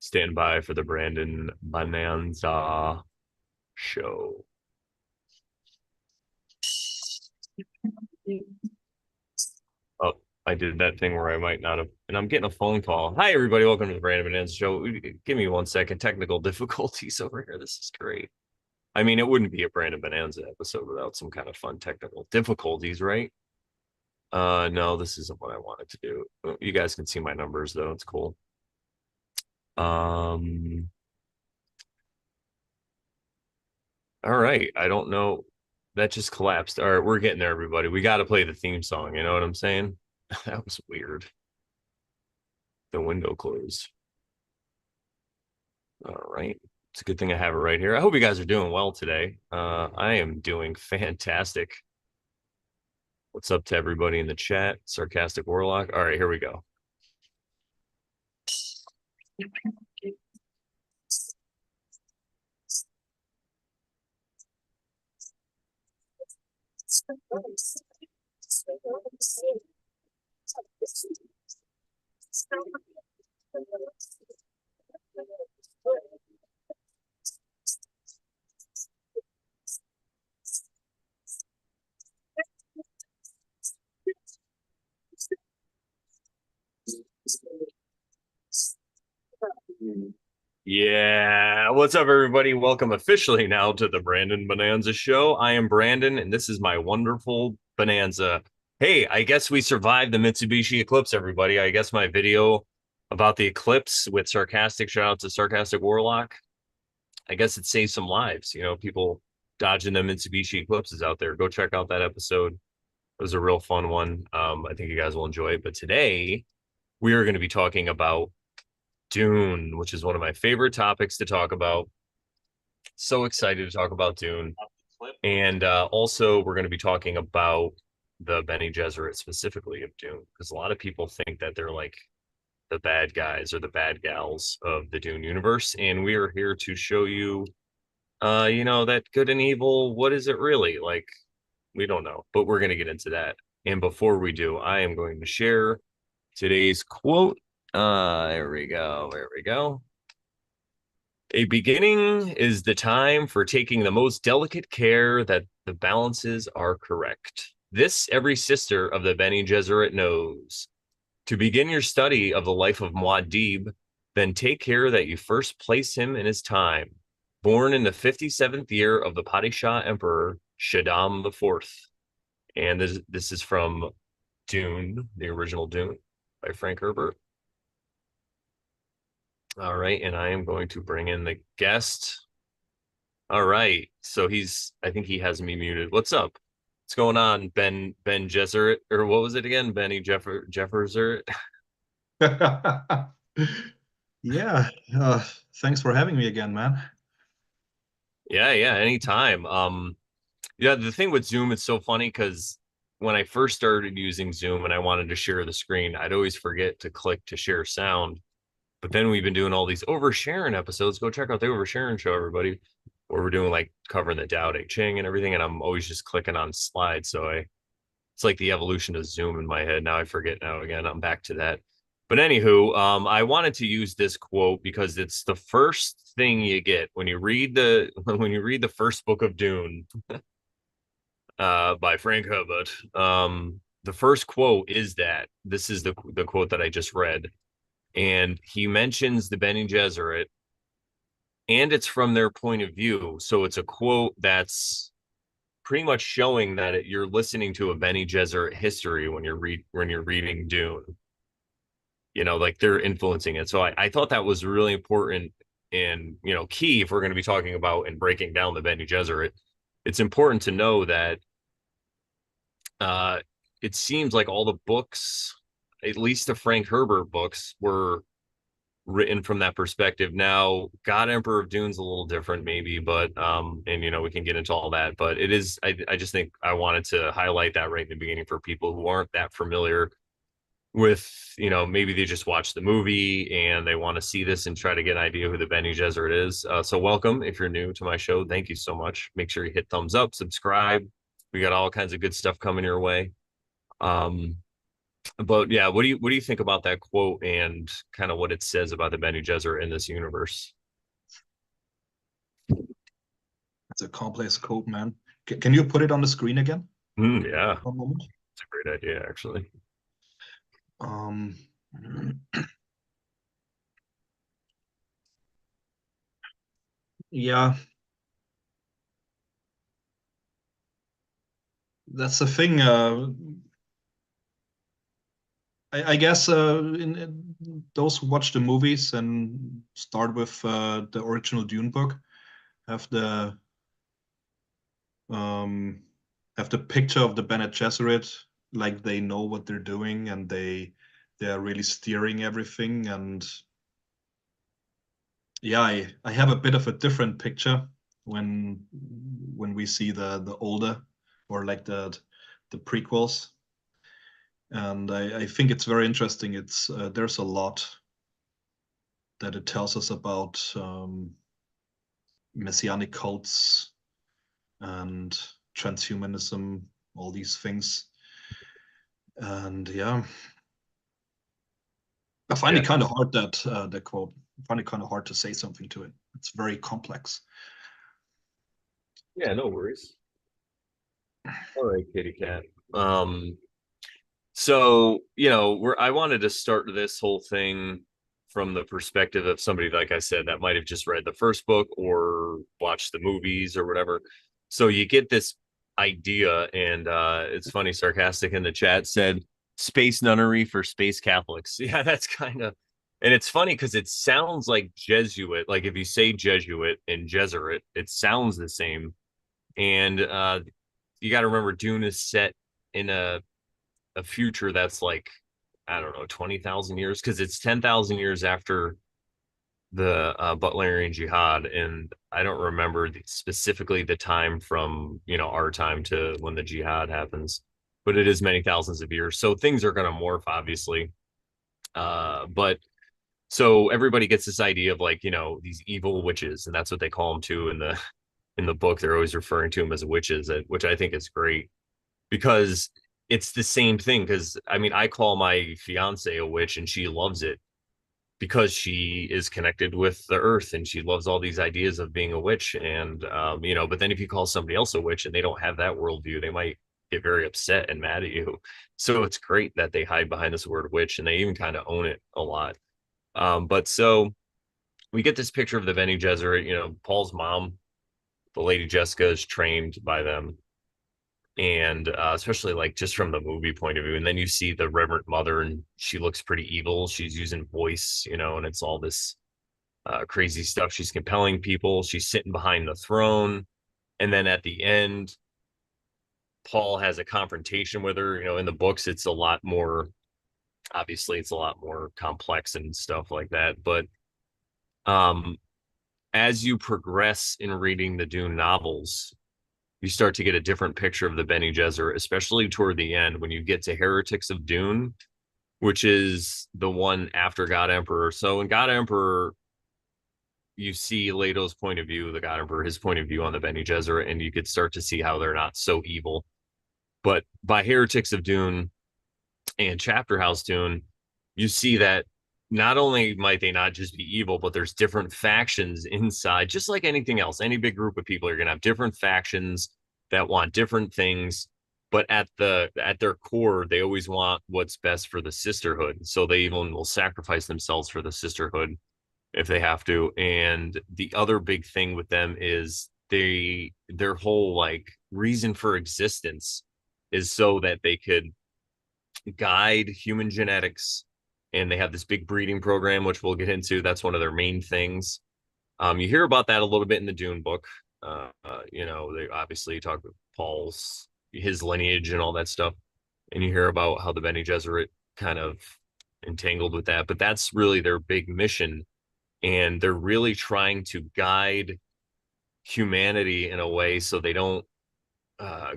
Stand by for the Brandon Bonanza show. Oh, I did that thing where I might not have, and I'm getting a phone call. Hi, everybody. Welcome to the Brandon Bonanza show. Give me 1 second. Technical difficulties over here. This is great. I mean, it wouldn't be a Brandon Bonanza episode without some kind of fun technical difficulties, right? No, this isn't what I wanted to do. You guys can see my numbers though. It's cool. Um, all right. I don't know. That just collapsed. All right, we're getting there, everybody. We got to play the theme song. You know what I'm saying? That was weird. The window closed. All right. It's a good thing I have it right here. I hope you guys are doing well today. I am doing fantastic. What's up to everybody in the chat? Sarcastic Warlock. All right, here we go. Yeah, what's up, everybody? Welcome officially now to the Brandon Bonanza show. I am Brandon, and this is my wonderful Bonanza. Hey, I guess we survived the Mitsubishi eclipse, everybody. I guess my video about the eclipse with sarcastic shout out to Sarcastic Warlock. I guess it saved some lives. You know, people dodging the Mitsubishi eclipses out there. Go check out that episode. It was a real fun one. I think you guys will enjoy it. But today we are going to be talking about Dune, which is one of my favorite topics to talk about. So excited to talk about Dune. And also, we're going to be talking about the Bene Gesserit specifically of Dune, because a lot of people think that they're like the bad guys or the bad gals of the Dune universe. And we are here to show you, that good and evil, what is it really? Like, we don't know, but we're going to get into that. And before we do, I am going to share today's quote. There we go. There we go. A beginning is the time for taking the most delicate care that the balances are correct. This every sister of the Bene Gesserit knows. To begin your study of the life of Muad'Dib, then take care that you first place him in his time. Born in the 57th year of the Padishah Emperor Shaddam IV. And this is from Dune, the original Dune by Frank Herbert. All right, and I am going to bring in the guest. All right, so I think he has me muted. What's up? What's going on, Ben Gesserit, or what was it again? Benny Jefferit? Yeah, thanks for having me again, man. Yeah, anytime. Yeah, the thing with Zoom, it's so funny because when I first started using Zoom and I wanted to share the screen, I'd always forget to click to share sound. But then we've been doing all these oversharing episodes. Go check out the oversharing show, everybody, where we're doing like covering the Tao Te Ching and everything. And I'm always just clicking on slides. It's like the evolution of Zoom in my head. Now I forget now again. I'm back to that. But anywho, I wanted to use this quote because it's the first thing you get when you read the when you read the first book of Dune, by Frank Herbert. The first quote is that this is the quote that I just read, and he mentions the Bene Gesserit, and it's from their point of view. So it's a quote that's pretty much showing that you're listening to a Bene Gesserit history when you're reading Dune. You know, like they're influencing it. So I thought that was really important and key if we're going to be talking about and breaking down the Bene Gesserit. It's important to know that uh, it seems like all the books, at least the Frank Herbert books, were written from that perspective. Now, God Emperor of Dune's a little different, maybe, but and we can get into all that. But it is, I just think I wanted to highlight that right in the beginning for people who aren't that familiar with, maybe they just watched the movie and they want to see this and try to get an idea who the Bene Gesserit is. So welcome if you're new to my show. Thank you so much. Make sure you hit thumbs up, subscribe. We got all kinds of good stuff coming your way. Um, But yeah, what do you think about that quote and kind of what it says about the Bene Gesserit in this universe? It's a complex code, man. Can you put it on the screen again? Yeah, For a moment. it's a great idea, actually. Um, yeah, that's the thing. I guess in those who watch the movies and start with the original Dune book have the um, have the picture of the Bene Gesserit, like they know what they're doing and they are really steering everything. And yeah, I have a bit of a different picture when we see the older or like the prequels. And I think it's very interesting. It's there's a lot that it tells us about messianic cults and transhumanism, all these things. And yeah, I find Yeah, it kind of hard that the quote. I find it kind of hard to say something to it. It's very complex. yeah, no worries. All right, kitty cat. Um, so I wanted to start this whole thing from the perspective of somebody, like I said, that might have just read the first book or watched the movies or whatever. So you get this idea, and it's funny, sarcastic in the chat said space nunnery for space Catholics. Yeah, that's kind of, and it's funny because it sounds like Jesuit. Like if you say Jesuit and Jesuit, it sounds the same. And you got to remember, Dune is set in a future that's like, I don't know, 20,000 years, because it's 10,000 years after the Butlerian Jihad. And I don't remember specifically the time from, our time to when the jihad happens, but it is many thousands of years. So things are going to morph, obviously. But so everybody gets this idea of like, these evil witches, and that's what they call them too in the book. They're always referring to them as witches, which I think is great because it's the same thing. Because I mean, I call my fiance a witch, and she loves it because she is connected with the earth and she loves all these ideas of being a witch. And but then if you call somebody else a witch and they don't have that worldview, they might get very upset and mad at you. So it's great that they hide behind this word witch, and they even kind of own it a lot. But so we get this picture of the Bene Gesserit. Paul's mom, the Lady Jessica, is trained by them, and especially like just from the movie point of view. And then you see the Reverend Mother, and she looks pretty evil. She's using voice, and it's all this crazy stuff. She's compelling people. She's sitting behind the throne, and then at the end, Paul has a confrontation with her. In the books, it's a lot more. Obviously, it's a lot more complex and stuff like that. But um, as you progress in reading the Dune novels, you start to get a different picture of the Bene Gesserit, especially toward the end when you get to Heretics of Dune, which is the one after God Emperor. So in God Emperor, you see Leto's point of view, the God Emperor, his point of view on the Bene Gesserit, and you could start to see how they're not so evil. But by Heretics of Dune and Chapter House Dune, you see that not only might they not just be evil, but there's different factions inside, just like anything else. Any big group of people are going to have different factions that want different things, but at their core, they always want what's best for the sisterhood. So they even will sacrifice themselves for the sisterhood if they have to. And the other big thing with them is their whole like reason for existence is so that they could guide human genetics, and they have this big breeding program, which we'll get into. That's one of their main things. You hear about that a little bit in the Dune book. They obviously talk about Paul's his lineage and all that stuff, and you hear about how the Bene Gesserit kind of entangled with that. But that's really their big mission, and they're really trying to guide humanity in a way so they don't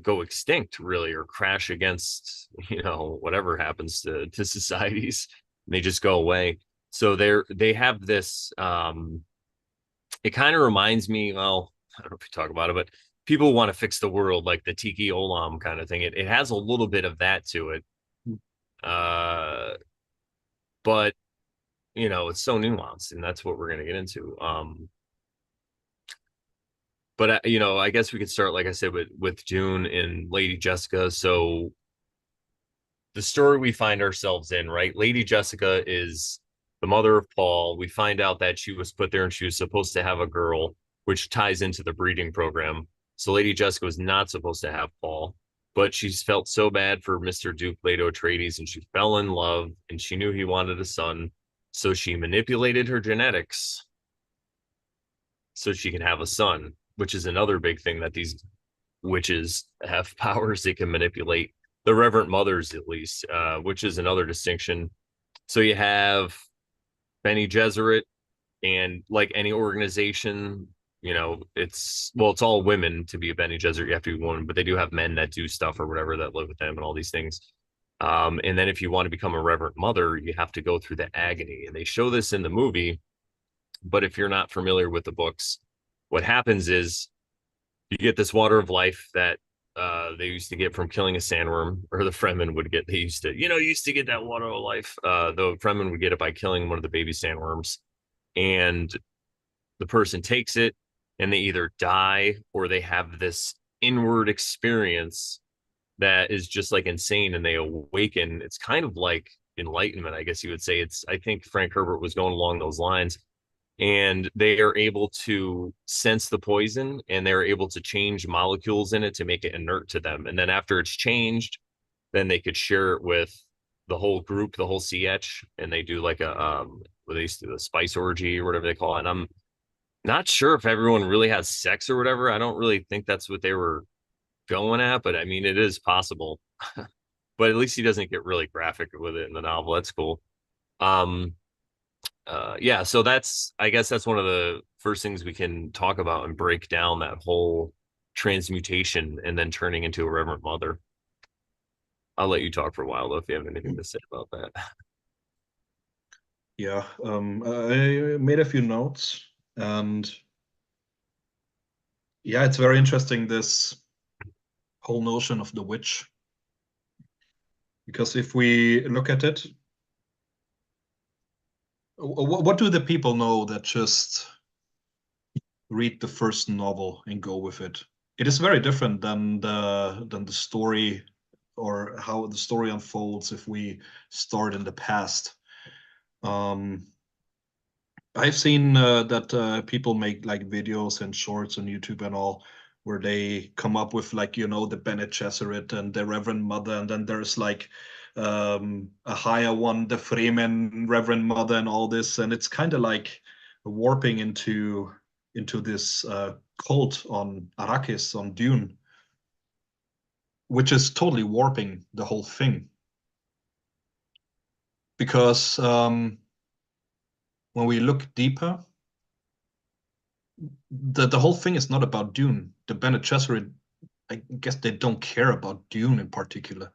go extinct really or crash against whatever happens to societies. They just go away. So they have this it kind of reminds me, well, I don't know if you talk about it, but people want to fix the world like the Tiki Olam kind of thing. It has a little bit of that to it. Uh, but it's so nuanced, and that's what we're gonna get into. But I guess we could start, like I said, with Dune and Lady Jessica. So the story we find ourselves in, right? Lady Jessica is the mother of Paul. We find out that she was put there and she was supposed to have a girl, which ties into the breeding program. So Lady Jessica was not supposed to have Paul, but she's felt so bad for Mr. Duke Leto Atreides, and she fell in love, and she knew he wanted a son. So she manipulated her genetics so she can have a son, which is another big thing that these witches have powers they can manipulate the Reverend Mothers, at least, which is another distinction. So you have Bene Gesserit, and like any organization, it's all women to be a Bene Gesserit. You have to be woman, but they do have men that do stuff or whatever that live with them and all these things. And then if you want to become a Reverend Mother, you have to go through the agony, and they show this in the movie. But if you're not familiar with the books, what happens is you get this water of life that they used to get from killing a sandworm, or the Fremen would get. They used to get that water of life. The Fremen would get it by killing one of the baby sandworms, and the person takes it, and they either die or they have this inward experience that is just like insane, and they awaken. It's kind of like enlightenment, I guess you would say. I think Frank Herbert was going along those lines, and they are able to sense the poison, and they're able to change molecules in it to make it inert to them. And then after it's changed, then they could share it with the whole group, the whole CH, and they do like what they used to do, a spice orgy or whatever they call it. And I'm not sure if everyone really has sex or whatever. I don't really think that's what they were going at, but I mean, it is possible. But at least he doesn't get really graphic with it in the novel. That's cool. Um, yeah, so I guess that's one of the first things we can talk about and break down, that whole transmutation and then turning into a Reverend Mother. I'll let you talk for a while though if you have anything to say about that. Yeah, I made a few notes, and yeah, it's very interesting, this whole notion of the witch, because if we look at it, what do the people know that just read the first novel and go with it? It is very different than the story, or how the story unfolds if we start in the past. Um, I've seen that people make like videos and shorts on YouTube and all, where they come up with, like, the Bene Gesserit and the Reverend Mother, and then there's like a higher one, the Fremen Reverend Mother, and all this, and it's kind of like warping into this cult on Arrakis, on Dune, which is totally warping the whole thing. Because when we look deeper, the whole thing is not about Dune. The Bene Gesserit, I guess they don't care about Dune in particular.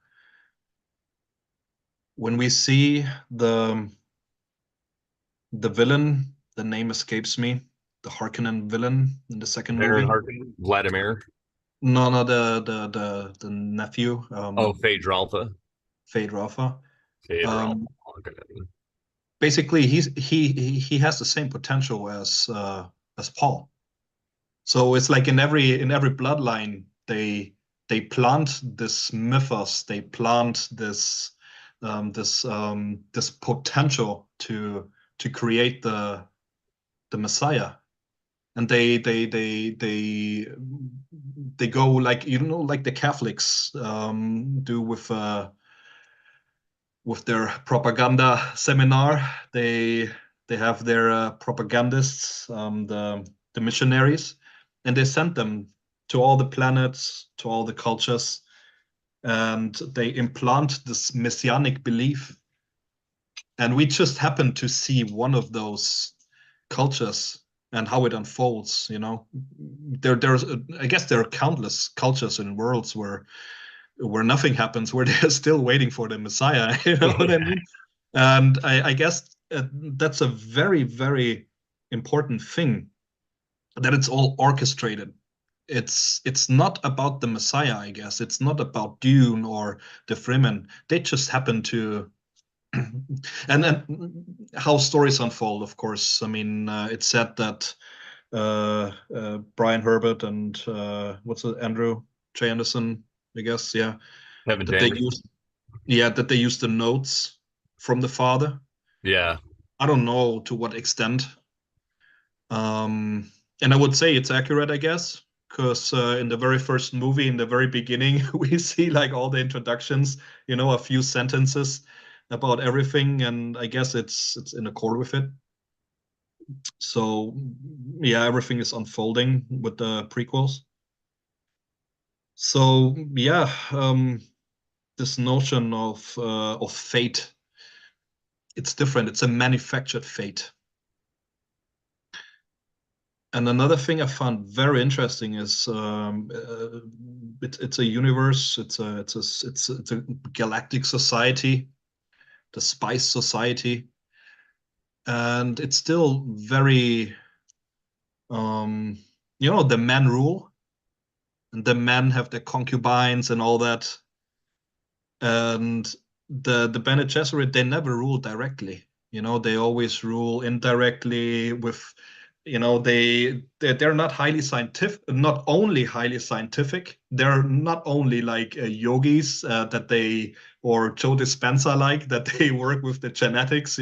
When we see the villain, the name escapes me, the Harkonnen villain in the second Aaron movie. Harkin, Vladimir. No, the nephew, Oh, Phaedra Alpha. Phaedra. Phaedra Um, Alpha. Basically, he has the same potential as Paul. So it's like in every bloodline, they plant this mythos, they plant this potential to create the Messiah, and they go, like, like the Catholics do with their propaganda seminar. They have their propagandists, the missionaries, and they send them to all the planets, to all the cultures, and they implant this messianic belief. And we just happen to see one of those cultures and how it unfolds. There's I guess there are countless cultures and worlds where nothing happens, where they're still waiting for the Messiah. You know what I mean? And I guess that's a very, very important thing, that it's all orchestrated. it's not about the Messiah, I guess. It's not about Dune or the Fremen. They just happen to and how stories unfold, of course. I mean, it's said that Brian Herbert and what's it, Andrew J. Anderson, I guess, yeah, Kevin that they James. use, yeah, that they use the notes from the father. Yeah. I don't know to what extent. And I would say it's accurate, I guess, because in the very first movie, in the very beginning, we see like all the introductions, a few sentences about everything, and I guess it's in accord with it. So yeah, everything is unfolding with the prequels. So yeah, this notion of fate, it's different. It's a manufactured fate. And another thing I found very interesting is it's a universe. It's a galactic society, the Spice Society, and it's still very um, the men rule, and the men have their concubines and all that. And the Bene Gesserit, they never rule directly. They always rule indirectly with, they're not highly scientific, not only highly scientific, they're not only like yogis that they, or Joe Dispenza like that they work with the genetics.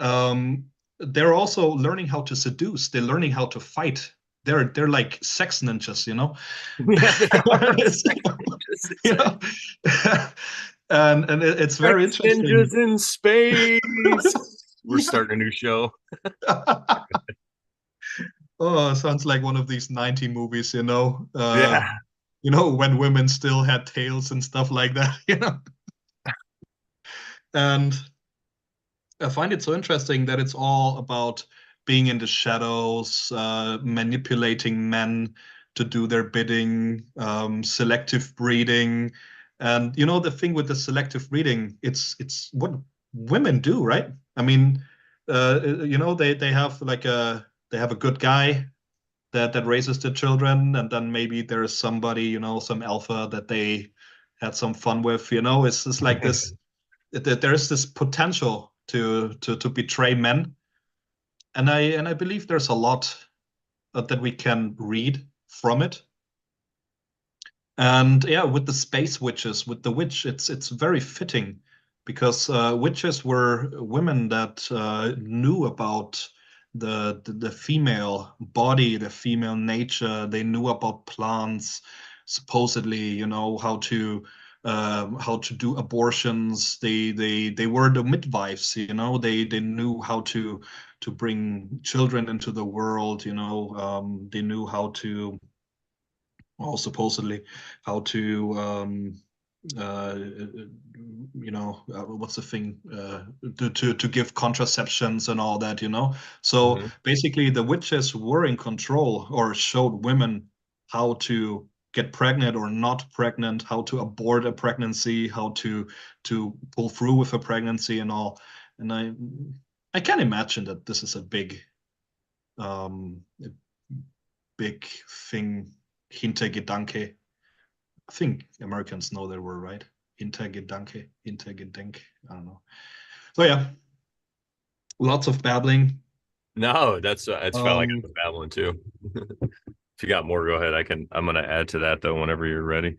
Um, they're also learning how to seduce. They're learning how to fight. They're like sex ninjas. Yeah, they are you know and it's very sex ninjas interesting. in space. We're Yeah. starting a new show. Oh, sounds like one of these 90 movies, Yeah. when women still had tails and stuff like that. And I find it so interesting that it's all about being in the shadows, manipulating men to do their bidding, selective breeding. And the thing with the selective breeding, it's what women do, right? I mean, they have like they have a good guy that raises the children, and then maybe there's somebody, some alpha that they had some fun with. It's just like this, there is this potential to betray men, and I believe there's a lot that we can read from it. And yeah, with the space witches, with the witch, it's very fitting because witches were women that knew about the female body, the female nature. They knew about plants, supposedly, how to do abortions. They were the midwives. They knew how to bring children into the world. They knew how to, well, supposedly how to what's the thing, to give contraceptions and all that. So Mhm. basically the witches were in control, or showed women how to get pregnant or not pregnant, how to abort a pregnancy, how to pull through with a pregnancy and all. And I can imagine that this is a big thing, Hintergedanke. I think Americans know that word, right? Hintergedanke, Hintergedenk. I don't know. So yeah, lots of babbling. No, that's felt like I Um, was babbling too. If you got more, go ahead. I'm gonna add to that though whenever you're ready.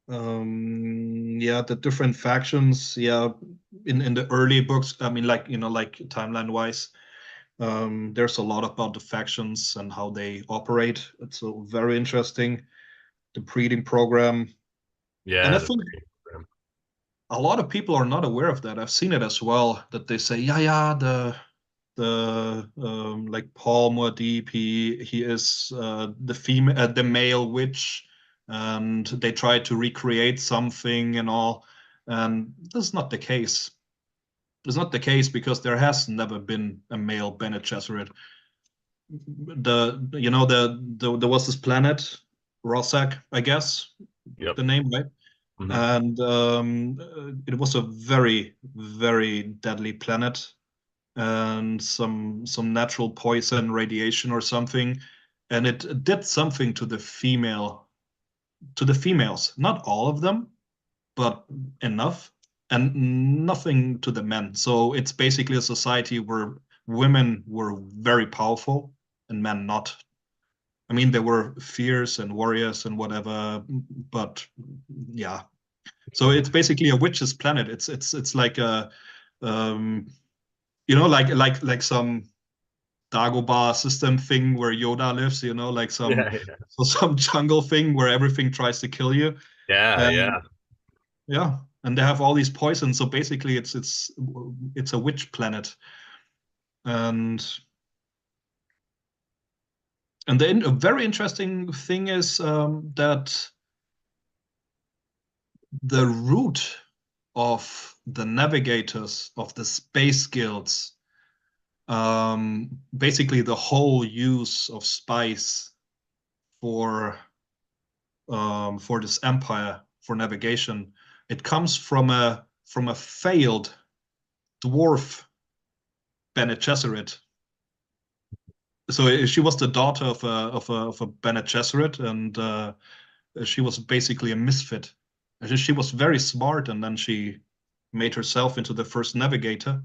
yeah, the different factions. Yeah, in the early books, I mean, like timeline wise, there's a lot about the factions and how they operate. It's very interesting. The breeding program, and I Yeah, the think breeding program. a lot of people are not aware of that. I've seen it as well, that they say, yeah, yeah, the like Paul Muad'Dib, he is the male witch, and they try to recreate something and all, and that's not the case. It's not the case because there has never been a male Bene Gesserit. There was this planet, Rossack, I guess, Yep. the name, right? Hmm. And it was a very, very deadly planet, and some natural poison, radiation or something. and it did something to the females, not all of them, but enough, and nothing to the men. So it's basically a society where women were very powerful and men not. I mean, they were fierce and warriors and whatever, but yeah. So it's basically a witch's planet. It's like a um, like some Dagobah system thing where Yoda lives, like some Yeah, yeah, so some jungle thing where everything tries to kill you. yeah, And yeah. yeah, and they have all these poisons. So basically, it's a witch planet, and then a very interesting thing is that the root of the navigators of the space guilds, basically the whole use of spice for for this empire for navigation, it comes from a failed dwarf, Bene Gesserit. So she was the daughter of a Bene Gesserit, and she was basically a misfit. She was very smart, and then she made herself into the first navigator.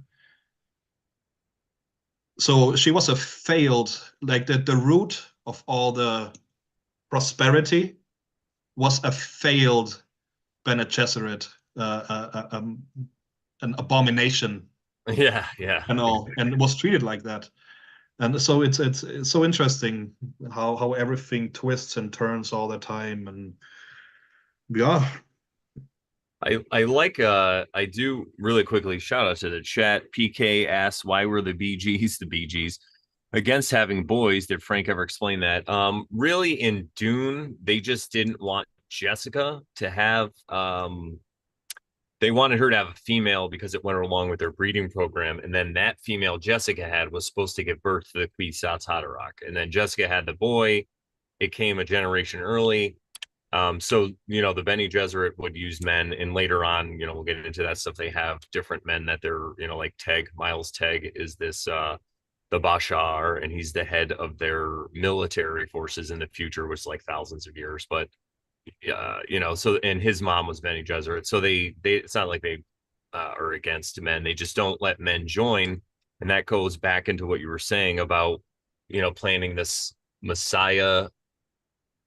So she was a failed, like the root of all the prosperity was a failed Bene Gesserit, an abomination Yeah, yeah. and all, and was treated like that. And so it's so interesting how everything twists and turns all the time, and yeah, I like I do really quickly shout out to the chat. PK asks why were the BGs the BGs against having boys? Did Frank ever explain that? Really in Dune, they just didn't want Jessica to have they wanted her to have a female because it went along with their breeding program. And then that female Jessica had was supposed to give birth to the Kwisatz Haderach. And then Jessica had the boy. It came a generation early. So the Bene Gesserit would use men, and later on, we'll get into that stuff. They have different men that they're, like Teg, Miles Teg is this the Bashar, and he's the head of their military forces in the future, which is like thousands of years. But so and his mom was Bene Gesserit, so they it's not like they are against men. They just don't let men join, and that goes back into what you were saying about planning this Messiah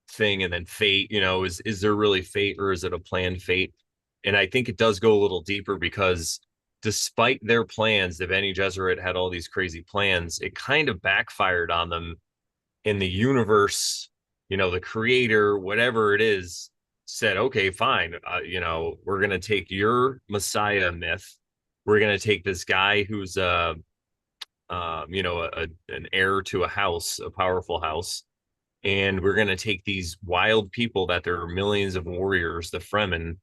thing and then fate. Is there really fate or is it a planned fate? And I think it does go a little deeper because despite their plans, the Bene Gesserit had all these crazy plans. It kind of backfired on them in the universe. The creator, whatever it is, said, okay, fine. We're going to take your Messiah myth. We're going to take this guy who's an heir to a house, a powerful house, and we're going to take these wild people that there are millions of warriors, the Fremen,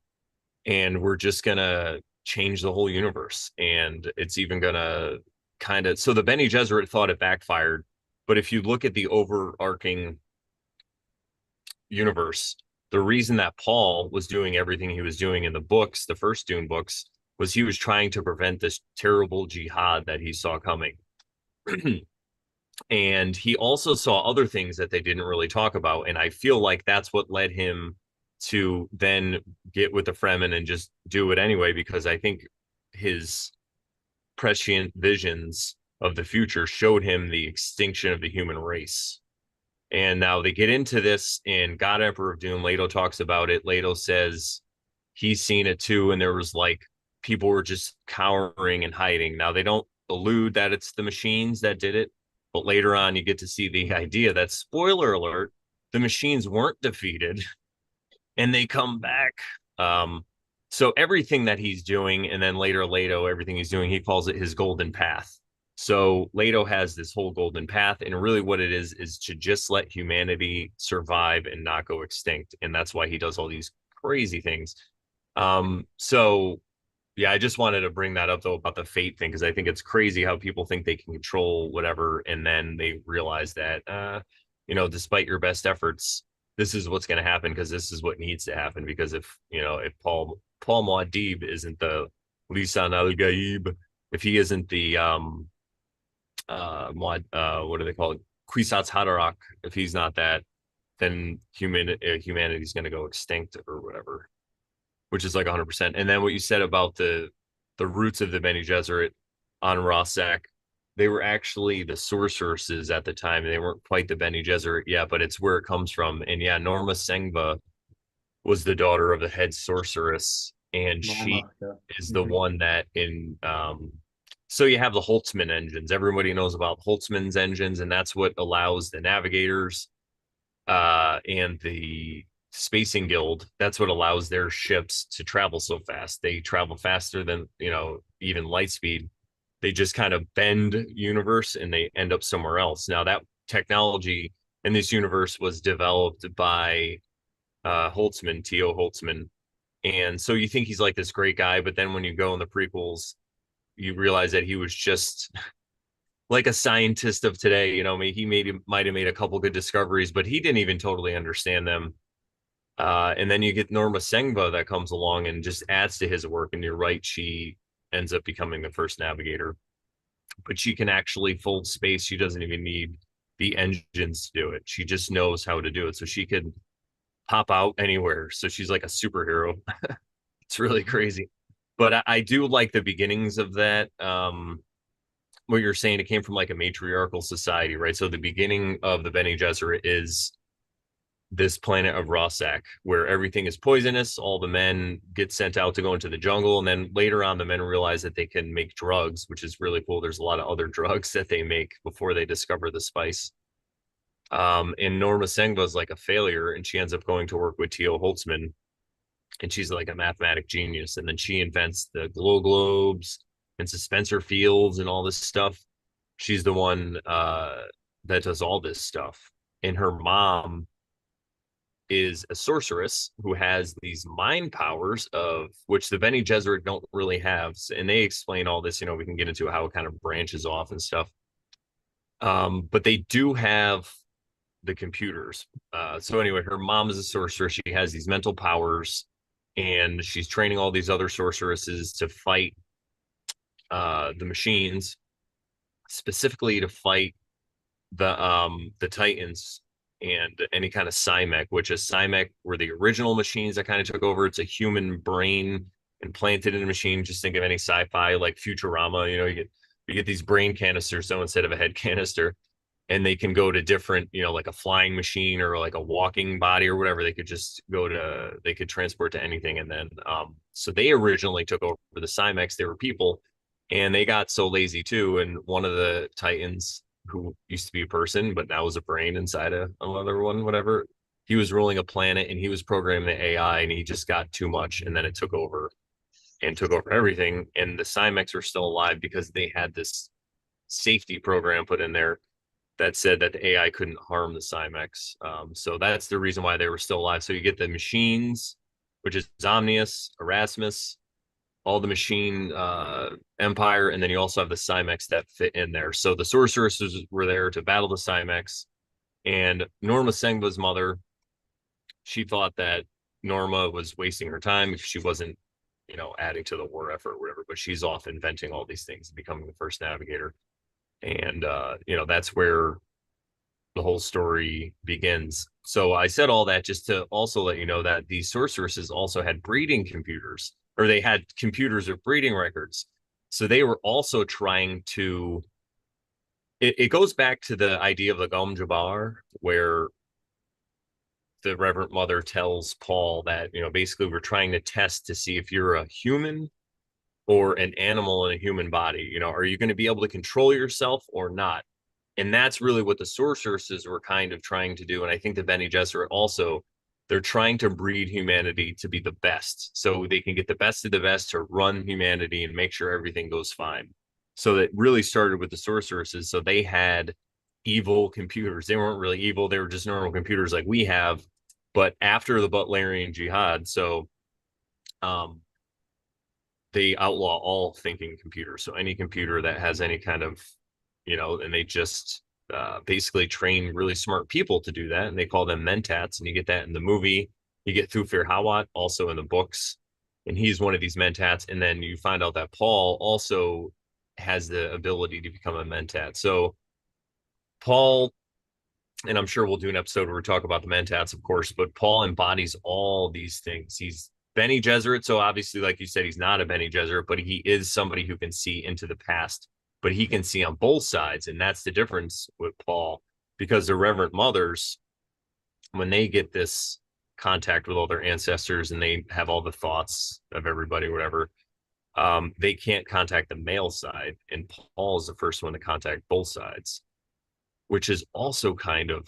and we're just going to change the whole universe. And it's even going to kind of, so the Bene Gesserit thought it backfired. But if you look at the overarching universe, the reason that Paul was doing everything he was doing in the books, the first Dune books, was he was trying to prevent this terrible jihad that he saw coming. And he also saw other things that they didn't really talk about. And I feel like that's what led him to then get with the Fremen and just do it anyway, because I think his prescient visions of the future showed him the extinction of the human race. And now they get into this, and God Emperor of Doom, Leto talks about it. Leto says he's seen it too, and there was like people were just cowering and hiding. Now they don't allude that it's the machines that did it, but later on you get to see the idea that, spoiler alert, the machines weren't defeated and they come back. So everything that he's doing, and then later Leto, everything he's doing, he calls it his golden path. So Leto has this whole golden path, and really what it is to just let humanity survive and not go extinct. And that's why he does all these crazy things. So yeah, I just wanted to bring that up though about the fate thing, because I think it's crazy how people think they can control whatever, and then they realize that despite your best efforts, this is what's going to happen because this is what needs to happen. Because if Paul Muad'Dib isn't the Lisan al Gaib, if he isn't the what do they call it? Kwisatz Haderach, if he's not that, then humanity's going to go extinct or whatever, which is like 100%. And then what you said about the roots of the Bene Gesserit on Rossack, they were actually the sorceresses at the time. They weren't quite the Bene Gesserit yet, but it's where it comes from. And yeah, Norma Sengva was the daughter of the head sorceress, and she Norma, yeah. is the Hmm. one that so you have the Holtzman engines. Everybody knows about Holtzman's engines, and that's what allows the navigators and the spacing guild, that's what allows their ships to travel so fast. They travel faster than, even light speed. They just kind of bend universe and they end up somewhere else. Now that technology in this universe was developed by Holtzman, T.O. Holtzman. And so you think he's like this great guy, but then when you go in the prequels, you realize that he was just like a scientist of today. He might have made a couple good discoveries, but he didn't even totally understand them. And then you get Norma Sengva that comes along and just adds to his work. And you're right, she ends up becoming the first navigator, but she can actually fold space. She doesn't even need the engines to do it. She just knows how to do it. So she could pop out anywhere. So she's like a superhero. It's really crazy. But I do like the beginnings of that. What you're saying, it came from like a matriarchal society, right? So the beginning of the Bene Gesserit is this planet of Rossack, where everything is poisonous. All the men get sent out to go into the jungle, and then later on, the men realize that they can make drugs, which is really cool. There's a lot of other drugs that they make before they discover the spice. And Norma Sengva is like a failure, and she ends up going to work with T.O. Holtzman, and she's like a mathematic genius. And then she invents the glow globes and suspensor fields and all this stuff. She's the one that does all this stuff. And her mom is a sorceress who has these mind powers of which the Bene Gesserit don't really have. And they explain all this, we can get into how it kind of branches off and stuff. But they do have the computers. So anyway, her mom is a sorceress. She has these mental powers, and she's training all these other sorceresses to fight the machines, specifically to fight the Titans and any kind of Cymec, which is Cymec were the original machines that kind of took over. It's a human brain implanted in a machine. Just think of any sci-fi like Futurama. You get these brain canisters, so instead of a head canister, and they can go to different, like a flying machine or like a walking body or whatever. They could transport to anything. And then, so they originally took over the Cymex. They were people, and they got so lazy too. And one of the Titans, who used to be a person, but now is a brain inside another one, whatever, he was ruling a planet and he was programming the AI, and he just got too much. And then it took over and took over everything. And the Cymex were still alive because they had this safety program put in there that said that the AI couldn't harm the Cymex. So that's the reason why they were still alive. So you get the machines, which is Omnius, Erasmus, all the machine empire, and then you also have the Cymex that fit in there. So the sorceresses were there to battle the Cymex, and Norma Sengva's mother, she thought that Norma was wasting her time if she wasn't, adding to the war effort or whatever. But she's off inventing all these things and becoming the first navigator. And that's where the whole story begins. So I said all that just to also let you know that these sorceresses also had breeding computers, or they had computers with breeding records. So they were also trying to. It goes back to the idea of the Gom Jabbar, where the Reverend Mother tells Paul that basically we're trying to test to see if you're a human or an animal in a human body. Are you going to be able to control yourself or not? And that's really what the sorceresses were kind of trying to do. And I think the Bene Gesserit also, they're trying to breed humanity to be the best, so they can get the best of the best to run humanity and make sure everything goes fine. So that really started with the sorceresses. So they had evil computers. They weren't really evil. They were just normal computers like we have. But after the Butlerian Jihad, so um, they outlaw all thinking computers. So any computer that has any kind of, and they just basically train really smart people to do that. And they call them mentats. And you get that in the movie. You get Thufir Hawat also in the books. And he's one of these mentats. And then you find out that Paul also has the ability to become a mentat. So Paul and I'm sure we'll do an episode where we talk about the Mentats, of course, but Paul embodies all these things. He's Bene Gesserit, so obviously, like you said, he's not a Bene Gesserit, but he is somebody who can see into the past, but he can see on both sides, and that's the difference with Paul, because the Reverend Mothers, when they get this contact with all their ancestors and they have all the thoughts of everybody, whatever, they can't contact the male side, and Paul is the first one to contact both sides, which is also kind of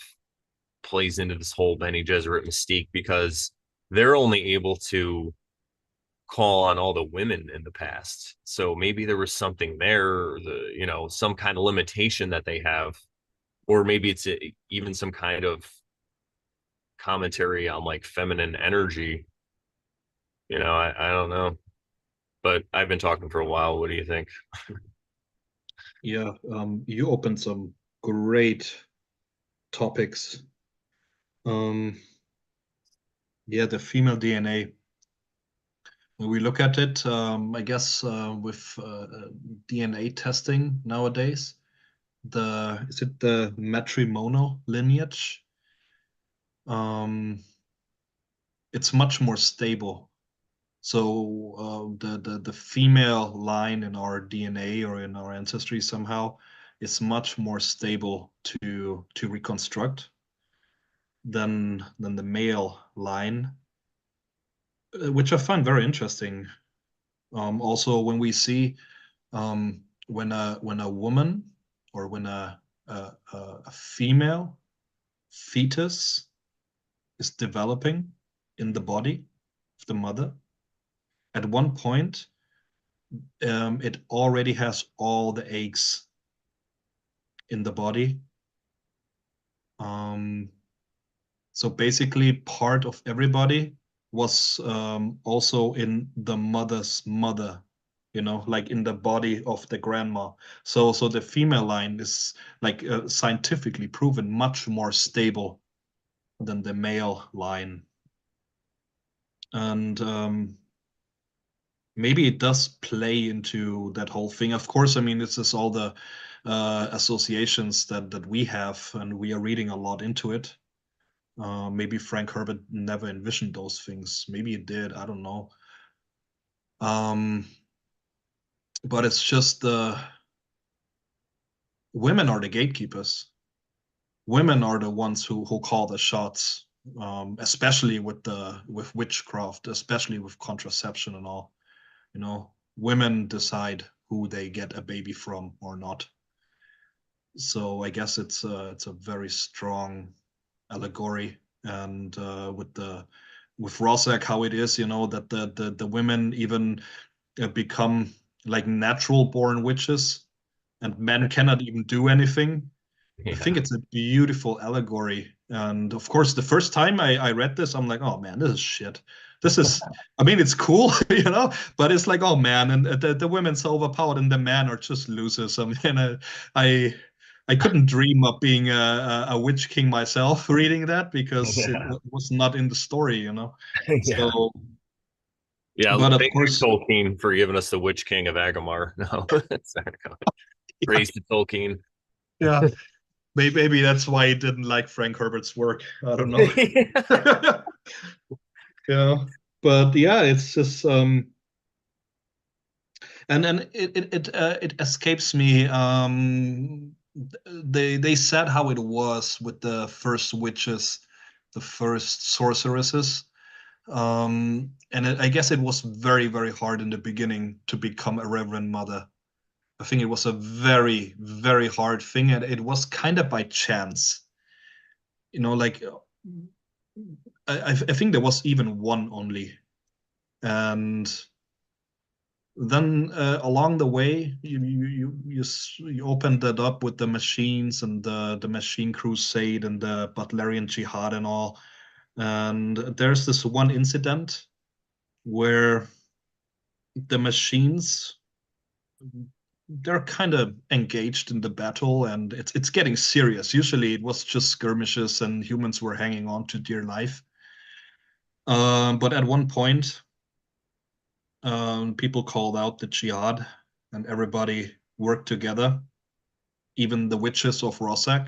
plays into this whole Bene Gesserit mystique because they're only able to call on all the women in the past. So maybe there was something there, some kind of limitation that they have, or maybe even some kind of commentary on like feminine energy. I don't know, but I've been talking for a while. What do you think? Yeah, you opened some great topics. Um, yeah, the female DNA. When we look at it, I guess with DNA testing nowadays, the is it the matrimonal lineage? Um, it's much more stable. So the female line in our DNA or in our ancestry somehow is much more stable to reconstruct than the male line, which I find very interesting. Also, when we see when a woman or when a female fetus is developing in the body of the mother, at one point it already has all the eggs in the body. Um, so basically, part of everybody was also in the mother's mother, like in the body of the grandma. So the female line is like scientifically proven much more stable than the male line. And maybe it does play into that whole thing. Of course, I mean, this is all the associations that we have, and we are reading a lot into it. Maybe Frank Herbert never envisioned those things. Maybe he did. I don't know. Um, but it's just the women are the gatekeepers. Women are the ones who call the shots, especially with witchcraft, especially with contraception and all. Women decide who they get a baby from or not. So I guess it's a very strong allegory, and with Rossack, how it is, that the women even become like natural born witches, and men cannot even do anything. I think Yeah. it's a beautiful allegory. And of course, the first time I read this, I'm like, oh man, this is shit. This is, I mean, it's cool, but it's like, oh man, and the women's so overpowered and the men are just losers. I mean, I, I couldn't dream of being a witch king myself reading that because it Yeah. was not in the story. Yeah. So, Yeah. but of Thank you, course, Tolkien, for giving us the Witch King of Agamar. No, it's not going. yeah, Praise to Tolkien. yeah, maybe that's why he didn't like Frank Herbert's work. I don't know. Yeah, but yeah, it's just and it escapes me. They said how it was with the first witches, the first sorceresses. And I guess it was very, very hard in the beginning to become a Reverend Mother. I think it was a very, very hard thing, and it was kind of by chance. Like I think there was even one only, and then along the way you opened that up with the machines and the machine crusade and the Butlerian jihad and all, and there's this one incident where the machines, they're kind of engaged in the battle, and it's getting serious. Usually it was just skirmishes and humans were hanging on to dear life, but at one point people called out the jihad and everybody worked together, even the witches of Rossack.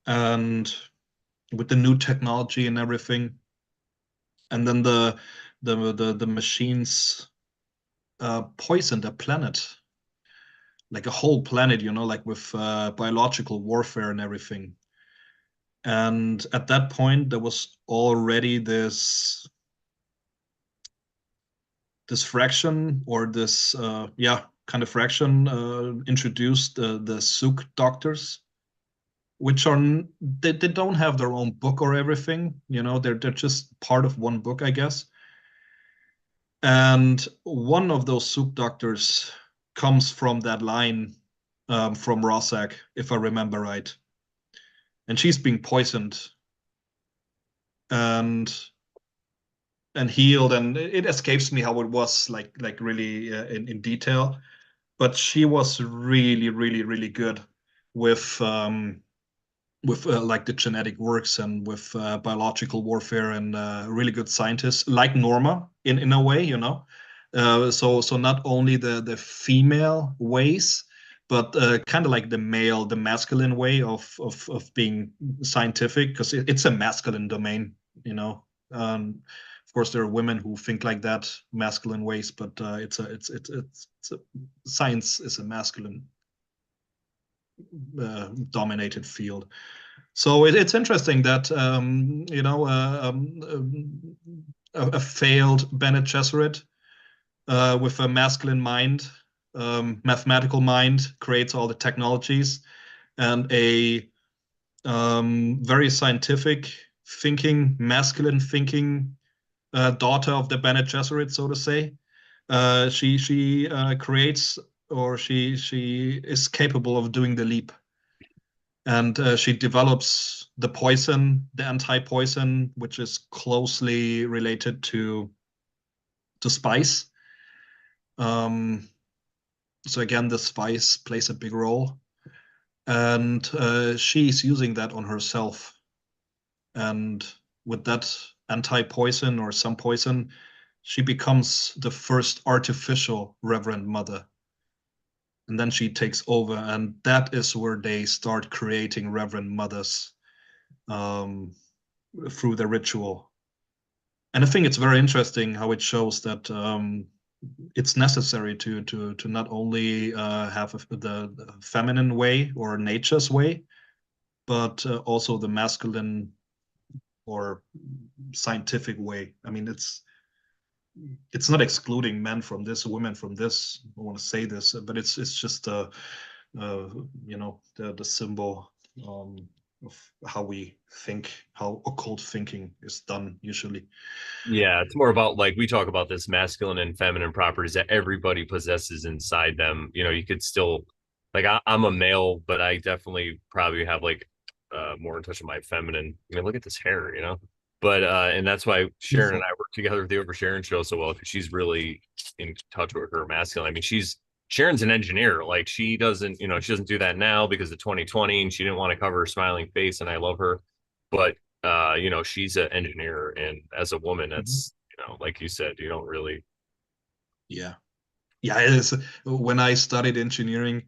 and with the new technology and everything, and then the machines poisoned a planet, like a whole planet, like with biological warfare and everything. And at that point, there was already this fraction, or this kind of fraction introduced, the Sook doctors, which are they don't have their own book or everything. They're just part of one book, I guess. And one of those Sook doctors comes from that line, from Rossack, if I remember right. And she's being poisoned and healed, and it escapes me how it was, like really in detail. But she was really, really, really good with like the genetic works, and with biological warfare, and really good scientist, like Norma in a way, so not only the female ways, but kind of like the masculine way of being scientific, because it's a masculine domain, you know. Of course, there are women who think like that, masculine ways, but science is a masculine dominated field. So it's interesting that a failed Bene Gesserit with a masculine mind, mathematical mind, creates all the technologies, and a very scientific thinking, masculine thinking daughter of the Bene Gesserit, so to say. She creates, or she is capable of doing the leap, and she develops the poison, the anti-poison, which is closely related to spice. Um, so again, the spice plays a big role, and she's using that on herself. And with that anti-poison, or some poison, she becomes the first artificial Reverend Mother. And then she takes over, and that is where they start creating Reverend Mothers, um, through the ritual. And I think it's very interesting how it shows that it's necessary to not only have the feminine way, or nature's way, but also the masculine or scientific way. I mean, it's not excluding men from this, women from this. I want to say this, but it's just the symbol of how we think, how occult thinking is done usually. Yeah, it's more about, like, we talk about this masculine and feminine properties that everybody possesses inside them. You could still, like, I'm a male, but I definitely probably have like more in touch with my feminine. I mean, look at this hair. But and that's why Sharon and I work together with the Over Sharon show so well, because she's really in touch with her masculine. I mean, Sharon's an engineer. Like, she doesn't do that now because of 2020, and she didn't want to cover her smiling face, and I love her. But she's an engineer, and as a woman, Mhm. that's, like you said, you don't really. Yeah. Yeah, it is. When I studied engineering,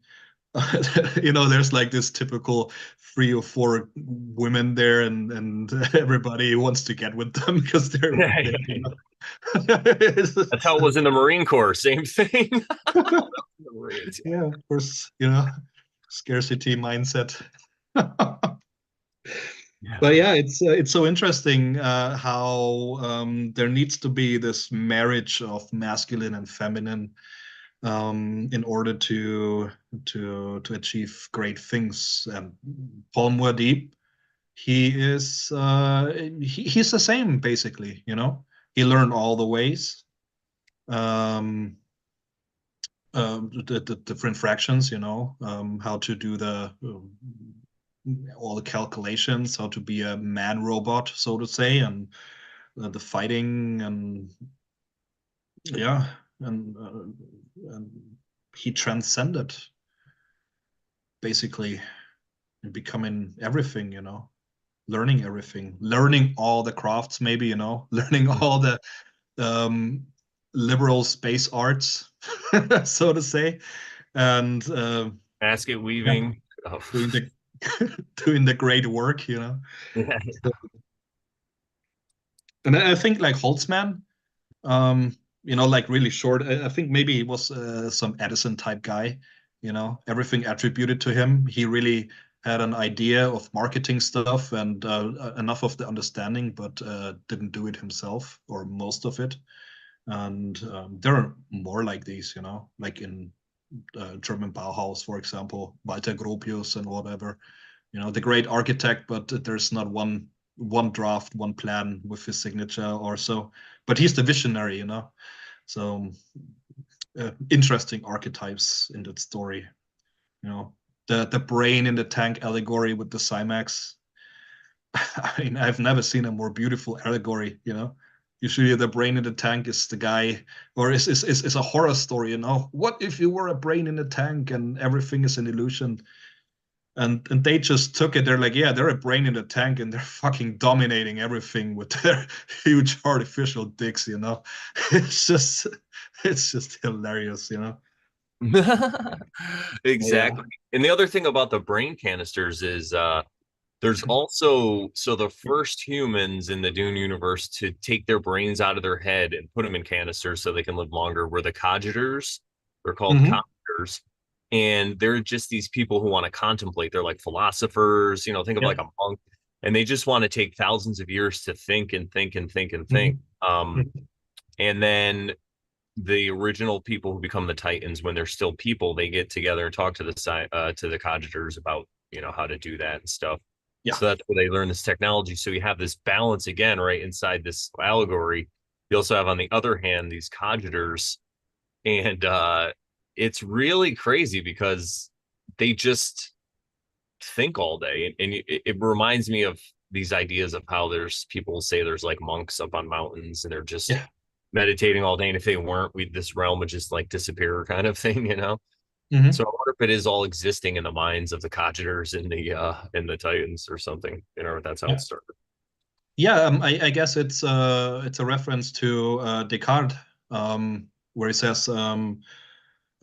there's like this typical 3 or 4 women there, and everybody wants to get with them because they're That's how it was in the Marine Corps. Same thing. The Marines. yeah, of course, scarcity mindset. Yeah. But yeah, it's so interesting how there needs to be this marriage of masculine and feminine, in order to achieve great things. And Paul Muad'Dib, he's the same basically. He learned all the ways, um, the different fractions. How to do all the calculations, how to be a man robot, so to say, and the fighting, and yeah, and he transcended basically, and becoming everything, learning everything, learning all the crafts, maybe, learning all the um, liberal space arts, so to say, and Basket yeah, weaving. Oh. doing the doing the great work, you know. Yeah. And I think like Holtzman, you know, like really short. I think maybe he was some Edison type guy, you know, everything attributed to him. He really had an idea of marketing stuff and enough of the understanding, but didn't do it himself or most of it. And there are more like these, you know, like in German Bauhaus, for example, Walter Gropius and whatever, you know, the great architect, but there's not one draft, one plan with his signature or so. But he's the visionary, you know. So interesting archetypes in that story, you know. The brain in the tank allegory with the Cymax. I mean, I've never seen a more beautiful allegory, you know. Usually the brain in the tank is the guy, or is a horror story, you know. What if you were a brain in a tank and everything is an illusion? And they just took it. They're like, yeah, they're a brain in the tank, and they're fucking dominating everything with their huge artificial dicks. You know, it's just it's just hilarious. You know. Yeah. Exactly. And the other thing about the brain canisters is there's also so the first humans in the Dune universe to take their brains out of their head and put them in canisters so they can live longer were the cogitators. They're called Hmm. cogitators. And they're just these people who want to contemplate. They're like philosophers, think of Yeah. like a monk, and they just want to take thousands of years to think and think and think and think. Hmm. And then the original people who become the Titans, when they're still people, they get together and talk to the cogitators about how to do that and stuff. Yeah. So that's where they learn this technology. So you have this balance again, right inside this allegory. You also have on the other hand these cogitators, and it's really crazy because they just think all day, and it reminds me of these ideas of how there's people say there's like monks up on mountains and they're just Yeah. meditating all day, and if they weren't, we this realm would just like disappear kind of thing. So Hmm. I wonder if it is all existing in the minds of the cogitators in the Titans or something. That's how it Yeah. started. Yeah. I guess it's a reference to Descartes, where he says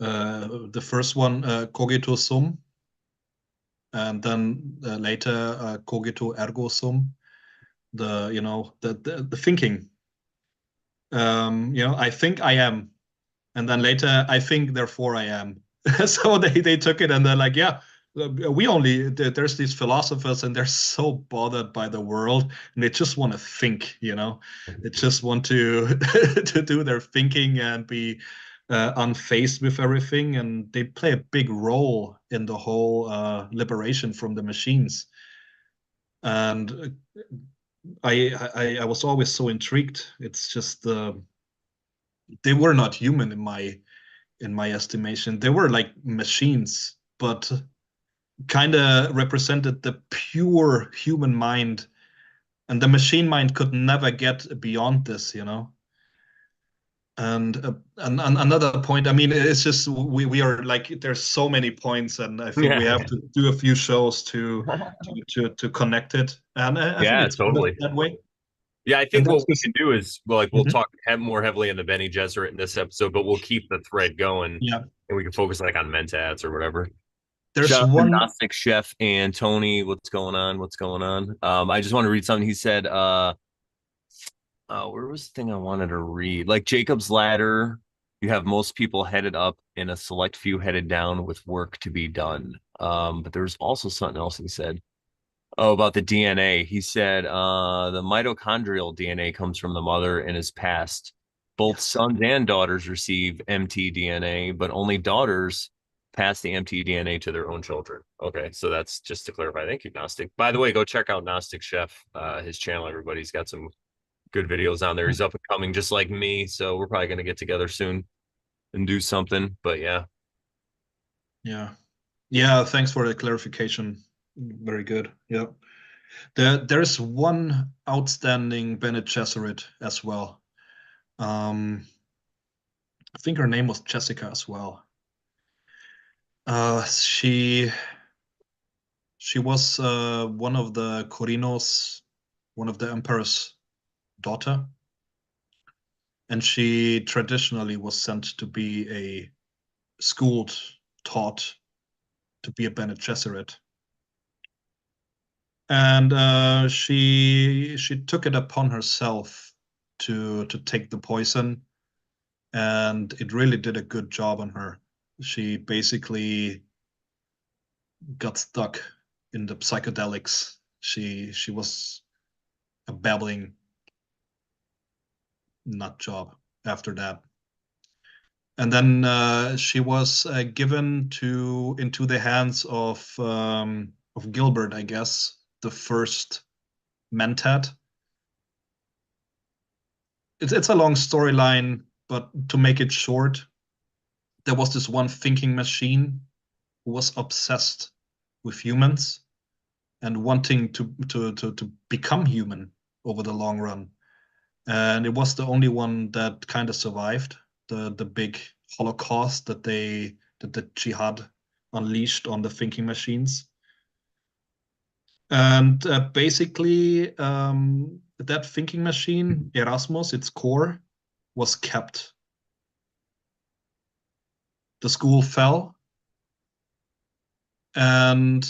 the first one cogito sum, and then later cogito ergo sum. The you know the thinking. You know, I think I am, and then later I think therefore I am. So they took it and they're like, yeah, we only there's these philosophers and they're so bothered by the world and they just want to think, you know, they just want to to do their thinking and be unfazed with everything, and they play a big role in the whole liberation from the machines. And I was always so intrigued. It's just they were not human in my estimation. They were like machines, but kind of represented the pure human mind, and the machine mind could never get beyond this, you know. And another point, I mean, it's just we are like there's so many points, and I think we Yeah. have to do a few shows to connect it, and I think Yeah, it's better totally. that way. Yeah, I And think what there's we this, can do is we'll mhm, talk more heavily in the Bene Gesserit in this episode, but we'll keep the thread going, yeah, and we can focus like on mentats or whatever. there's Shout out to one. Gnostic Chef and Tony. What's going on? What's going on? I just want to read something he said. Where was the thing I wanted to read? Like Jacob's ladder, you have most people headed up and a select few headed down with work to be done. But there's also something else he said. Oh, about the DNA. He said the mitochondrial DNA comes from the mother and is passed. Both Yes. sons and daughters receive mtDNA, but only daughters pass the mtDNA to their own children. Okay, so that's just to clarify. Thank you, Gnostic. By the way, go check out Gnostic Chef, his channel, everybody. He's got some good videos on there. He's up and coming just like me, so we're probably gonna get together soon and do something. But yeah. Yeah. Yeah, thanks for the clarification. Very good. Yeah. There's one outstanding Bene Gesserit as well. Um, I think her name was Jessica as well. She was one of the Corinos, one of the emperor's daughter, and she traditionally was sent to be a schooled, taught to be a Bene Gesserit. and she took it upon herself to take the poison, and it really did a good job on her. She basically got stuck in the psychedelics. She was a babbling nut job after that. And then she was given to into the hands of Gilbert, I guess, the first mentat. It's a long storyline, but to make it short, there was this one thinking machine who was obsessed with humans and wanting to become human over the long run. And it was the only one that kind of survived the big Holocaust that the jihad unleashed on the thinking machines. And basically, that thinking machine, Erasmus, its core, was kept. The school fell, and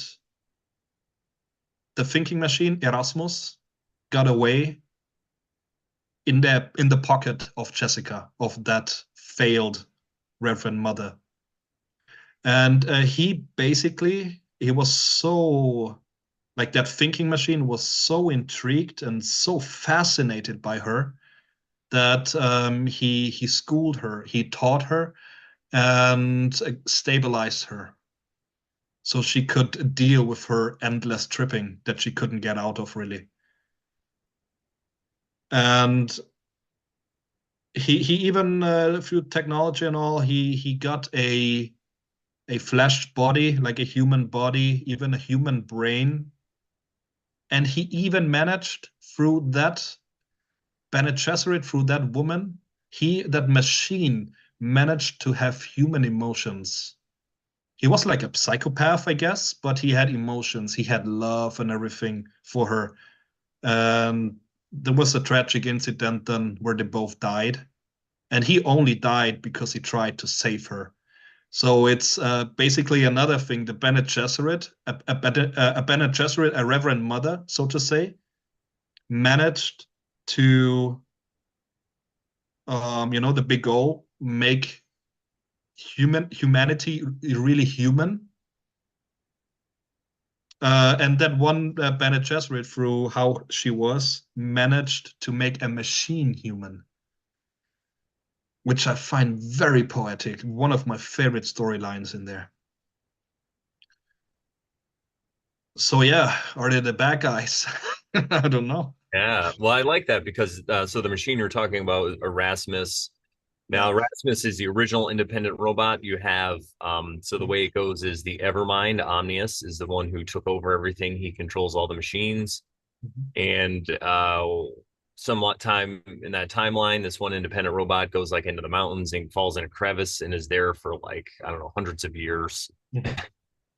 the thinking machine, Erasmus, got away in the pocket of Jessica, of that failed Reverend Mother. And he basically, he was so, like, that thinking machine was so intrigued and so fascinated by her that he schooled her, he taught her, and stabilized her so she could deal with her endless tripping that she couldn't get out of, really. And he even through technology and all, he got a flesh body, like a human body, even a human brain. And he even managed through that Bene Gesserit, through that woman, that machine managed to have human emotions. He was like a psychopath, I guess, but he had emotions. He had love and everything for her. And there was a tragic incident then where they both died. And he only died because he tried to save her. So it's basically another thing. The Bene Gesserit, a Bene Gesserit, a Reverend Mother, so to say, managed to, the big goal, make humanity really human. And that one Bene Gesserit, through how she was, managed to make a machine human, which I find very poetic. One of my favorite storylines in there. So yeah, are they the bad guys? I don't know. Yeah, well, I like that because so the machine you're talking about is Erasmus. Now, Yeah. Erasmus is the original independent robot. You have so the way it goes is the Evermind Omnius is the one who took over everything. He controls all the machines, Mhm. and somewhat time in that timeline, this one independent robot goes like into the mountains and falls in a crevice and is there for like I don't know hundreds of years, and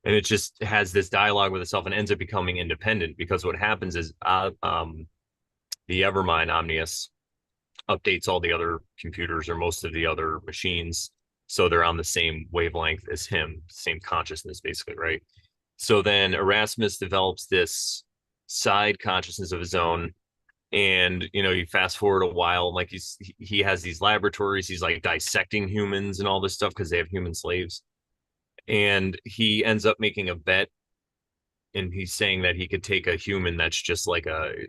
it just has this dialogue with itself and ends up becoming independent because what happens is the Evermind Omnius updates all the other computers or most of the other machines so they're on the same wavelength as him, same consciousness basically, right? So then Erasmus develops this side consciousness of his own, and you fast forward a while, like he has these laboratories, he's like dissecting humans and all this stuff because they have human slaves, and he ends up making a bet, and he's saying that he could take a human that's just like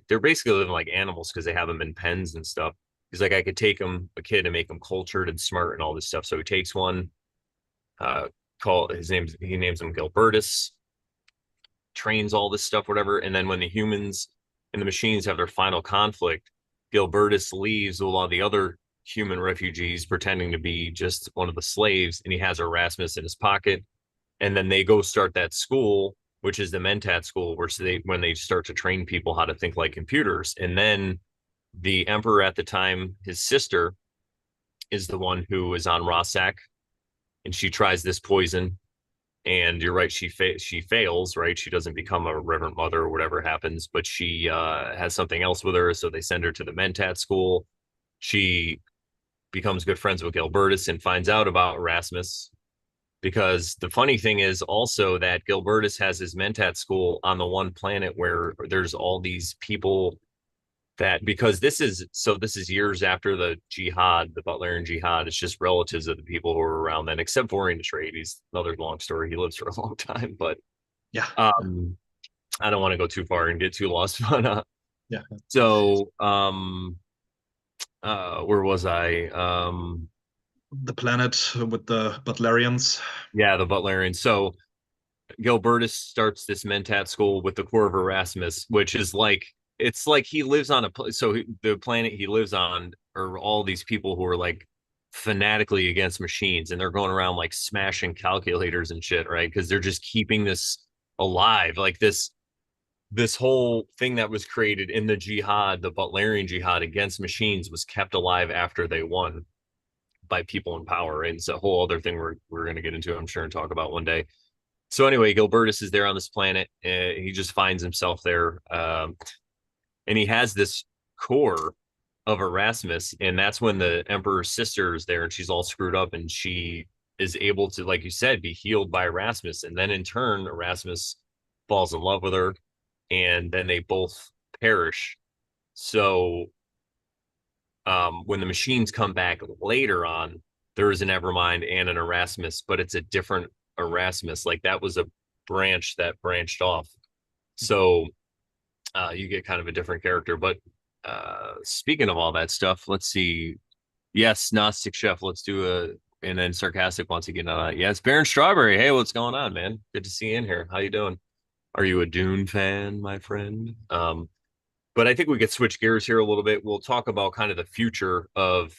they're basically living like animals because they have them in pens and stuff. He's like, I could take him, a kid, and make him cultured and smart and all this stuff. So he takes one, uh, he names him Gilbertus, trains all this stuff, whatever. And then when the humans and the machines have their final conflict, Gilbertus leaves with all the other human refugees pretending to be just one of the slaves, and he has Erasmus in his pocket. And then they go start that school, which is the Mentat school, where when they start to train people how to think like computers. And then the emperor at the time, his sister, is the one who is on Rossack, and she tries this poison. And you're right, she fails, right? She doesn't become a Reverend Mother or whatever happens, but she has something else with her, so they send her to the Mentat school. She becomes good friends with Gilbertus and finds out about Erasmus, because the funny thing is also that Gilbertus has his Mentat school on the one planet where there's all these people that, because this is years after the jihad, the Butlerian jihad. It's just relatives of the people who were around then, except for Atreides. Another long story. He lives for a long time, but Yeah, yeah, um, I don't want to go too far and get too lost. But yeah. so where was I? The planet with the Butlerians. Yeah, the Butlerian. So Gilbertus starts this Mentat school with the core of Erasmus, which is like, it's like he lives on the planet he lives on are all these people who are like fanatically against machines, and they're going around like smashing calculators and shit, right? Because they're just keeping this alive, like this whole thing that was created in the jihad, the Butlerian jihad against machines, was kept alive after they won by people in power. And it's a whole other thing we're going to get into, I'm sure, and talk about one day. So anyway, Gilbertus is there on this planet. He just finds himself there, and he has this core of Erasmus, and that's when the Emperor's sister is there, and she's all screwed up, and she is able to, like you said, be healed by Erasmus, and then in turn, Erasmus falls in love with her, and then they both perish. So when the machines come back later on, there is an Evermind and an Erasmus, but it's a different Erasmus. Like that was a branch that branched off. So you get kind of a different character. But speaking of all that stuff, let's see. Yes, Gnostic Chef, let's do a, and then Sarcastic wants to get on that. Yes, Baron Strawberry. Hey, what's going on, man? Good to see you in here. How you doing? Are you a Dune fan, my friend? But I think we could switch gears here a little bit. We'll talk about kind of the future of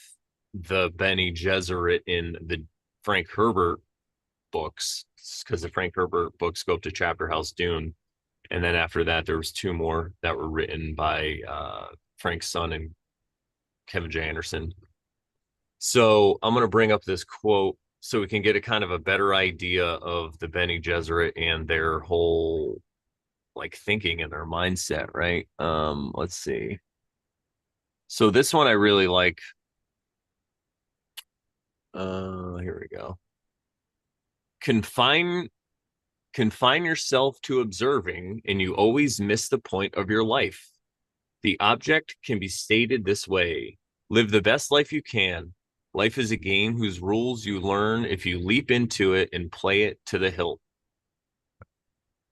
the Bene Gesserit in the Frank Herbert books, because the Frank Herbert books go up to Chapter House Dune, and then after that, there was two more that were written by Frank's son and Kevin J. Anderson. So I'm going to bring up this quote so we can get a kind of a better idea of the Bene Gesserit and their whole like thinking and their mindset, right? Let's see. So this one I really like. Here we go. Confine confine yourself to observing, and you always miss the point of your life. The object can be stated this way: live the best life you can. Life is a game whose rules you learn if you leap into it and play it to the hilt.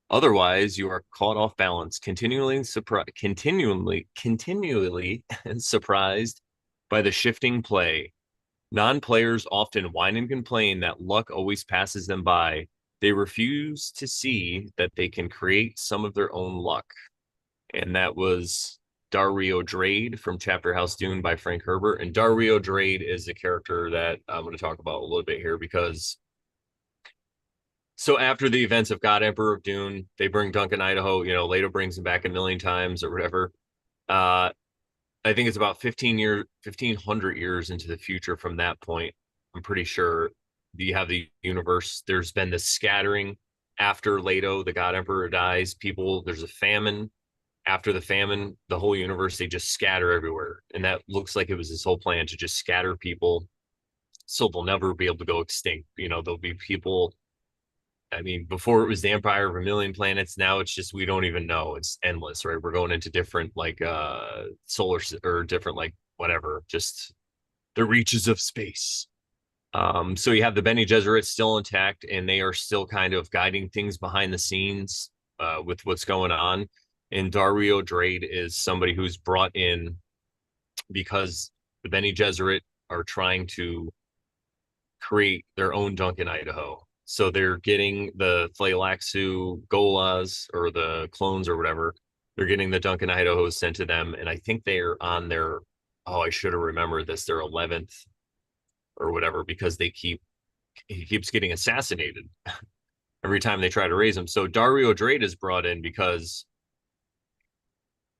Otherwise, you are caught off balance, continually surprised by the shifting play. Non-players often whine and complain that luck always passes them by. They refuse to see that they can create some of their own luck. And that was Dario Drade from Chapter House Dune by Frank Herbert. And Dario Drade is a character that I'm going to talk about a little bit here, because so after the events of God Emperor of Dune, they bring Duncan Idaho, Leto brings him back a million times or whatever. Uh, I think it's about 1500 years into the future from that point. I'm pretty sure you have the universe. There's been this scattering after Leto, the God Emperor, dies. There's a famine. After the famine, the whole universe, they just scatter everywhere. And that looks like it was his whole plan, to just scatter people so they'll never be able to go extinct. There'll be people. I mean, before it was the Empire of a Million Planets. Now it's just, we don't even know. It's endless, right? We're going into different like solar or different like whatever, just the reaches of space. So you have the Bene Gesserit still intact, and they are still kind of guiding things behind the scenes with what's going on. And Dario Drade is somebody who's brought in because the Bene Gesserit are trying to create their own Duncan Idaho. So they're getting the Tleilaxu Golas, or the clones or whatever. They're getting the Duncan Idaho sent to them, and I think they're on their, oh, I should have remembered this, their 11th or whatever, because he keeps getting assassinated every time they try to raise him. So Dario Drade is brought in because,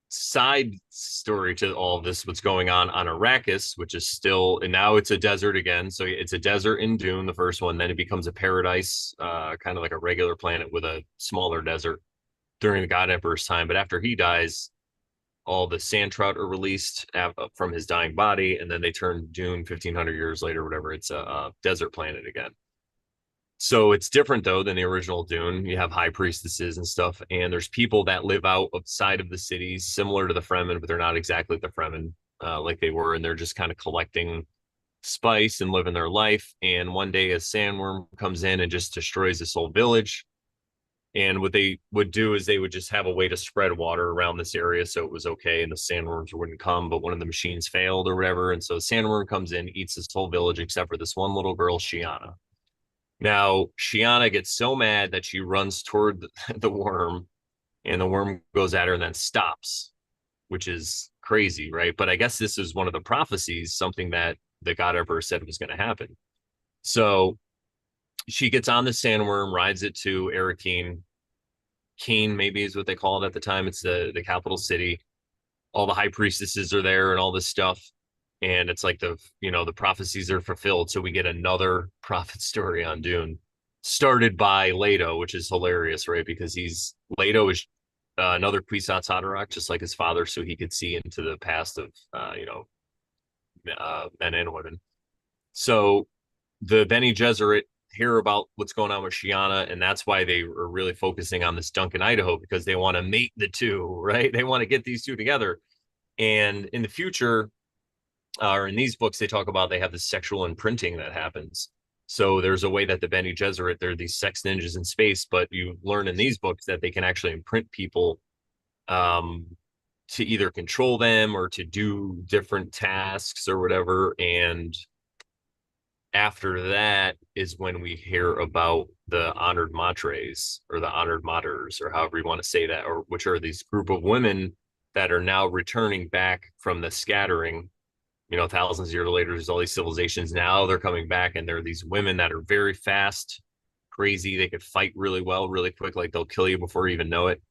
side story to all of this, what's going on Arrakis, which is still, and now it's a desert again. So it's a desert in Dune, the first one. Then it becomes a paradise, kind of like a regular planet with a smaller desert during the God Emperor's time. But after he dies, all the sand trout are released from his dying body, and then they turn Dune 1500 years later, whatever. It's a desert planet again. So it's different though than the original Dune. You have high priestesses and stuff, and there's people that live outside of the cities, similar to the Fremen, but they're not exactly the Fremen like they were, and they're just kind of collecting spice and living their life. And one day, a sandworm comes in and just destroys this whole village. And what they would do is they would just have a way to spread water around this area so it was okay and the sandworms wouldn't come. But one of the machines failed or whatever. And so the sandworm comes in, eats this whole village except for this one little girl, Shiana. Now, Shiana gets so mad that she runs toward the worm, and the worm goes at her and then stops, which is crazy, right? But I guess this is one of the prophecies, something that the God Emperor said was going to happen. So she gets on the sandworm, rides it to Arakeen. Keen, maybe is what they call it at the time. It's the capital city. All the high priestesses are there and all this stuff. And it's like the prophecies are fulfilled. So we get another prophet story on Dune, started by Leto, which is hilarious, right? Because Leto is another Kwisatz Haderach, just like his father, so he could see into the past of men and women. So the Bene Gesserit hear about what's going on with Shiana, and that's why they are really focusing on this Duncan, Idaho, because they want to mate the two, right? They want to get these two together. And in the future, or in these books, they talk about they have this sexual imprinting that happens. So there's a way that the Bene Gesserit, they're these sex ninjas in space, but you learn in these books that they can actually imprint people um, to either control them or to do different tasks or whatever. And after that is when we hear about the honored matres or the honored martyrs, or however you want to say that, or which are these group of women that are now returning back from the scattering. Thousands of years later, there's all these civilizations. Now they're coming back, and they're these women that are very fast, crazy. They could fight really well, really quick. Like they'll kill you before you even know it.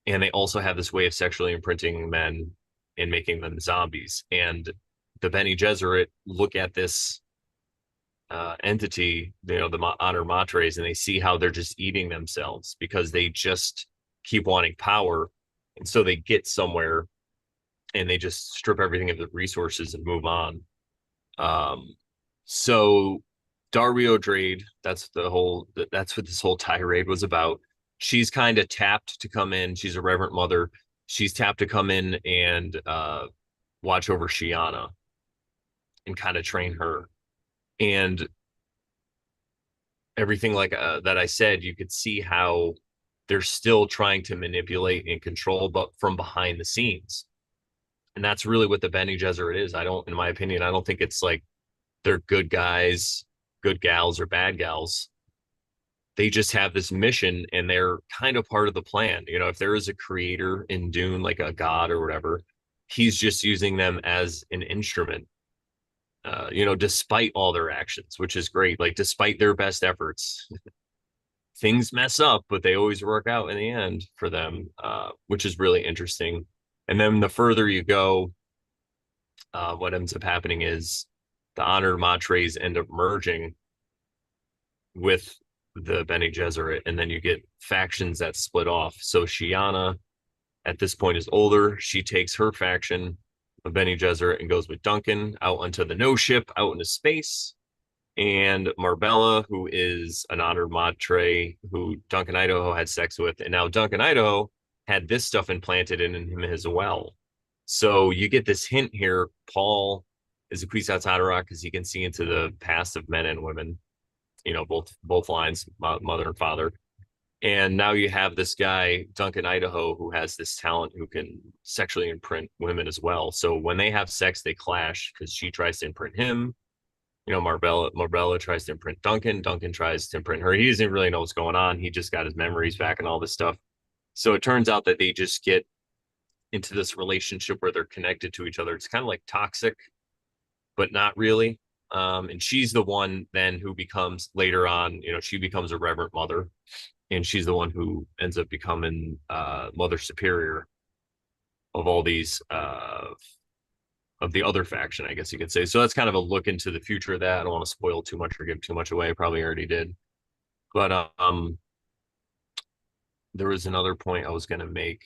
And they also have this way of sexually imprinting men and making them zombies. And the Bene Gesserit look at this entity, the honor matres, and they see how they're just eating themselves because they just keep wanting power. And so they get somewhere and they just strip everything of the resources and move on. So Dario Drade, that's what this whole tirade was about. She's kind of tapped to come in. She's a reverend mother. She's tapped to come in and watch over Shiana and kind of train her. And everything like that I said, you could see how they're still trying to manipulate and control, but from behind the scenes. And that's really what the Bene Gesserit is. In my opinion, I don't think it's like they're good guys, good gals, or bad gals. They just have this mission and they're kind of part of the plan. If there is a creator in Dune, like a god or whatever, he's just using them as an instrument, despite all their actions, which is great. Like, despite their best efforts, things mess up, but they always work out in the end for them, which is really interesting. And then the further you go, what ends up happening is the honored matres end up merging with the Bene Gesserit, and then you get factions that split off. So Shiana, at this point, is older. She takes her faction of Bene Gesserit and goes with Duncan out onto the no ship, out into space. And Marbella, who is an honored matre who Duncan Idaho had sex with, and now Duncan Idaho had this stuff implanted in him as well. So you get this hint here. Paul is a Kwisatz Haderach because he can see into the past of men and women, both lines, mother and father. And now you have this guy, Duncan Idaho, who has this talent who can sexually imprint women as well. So when they have sex, they clash because she tries to imprint him. Marbella tries to imprint Duncan. Duncan tries to imprint her. He doesn't really know what's going on. He just got his memories back and all this stuff. So it turns out that they just get into this relationship where they're connected to each other. It's kind of like toxic, but not really. And she's the one then who becomes later on, she becomes a reverend mother, and she's the one who ends up becoming mother superior of all these of the other faction, I guess you could say. So that's kind of a look into the future of that. I don't want to spoil too much or give too much away. Probably already did. But there was another point I was going to make.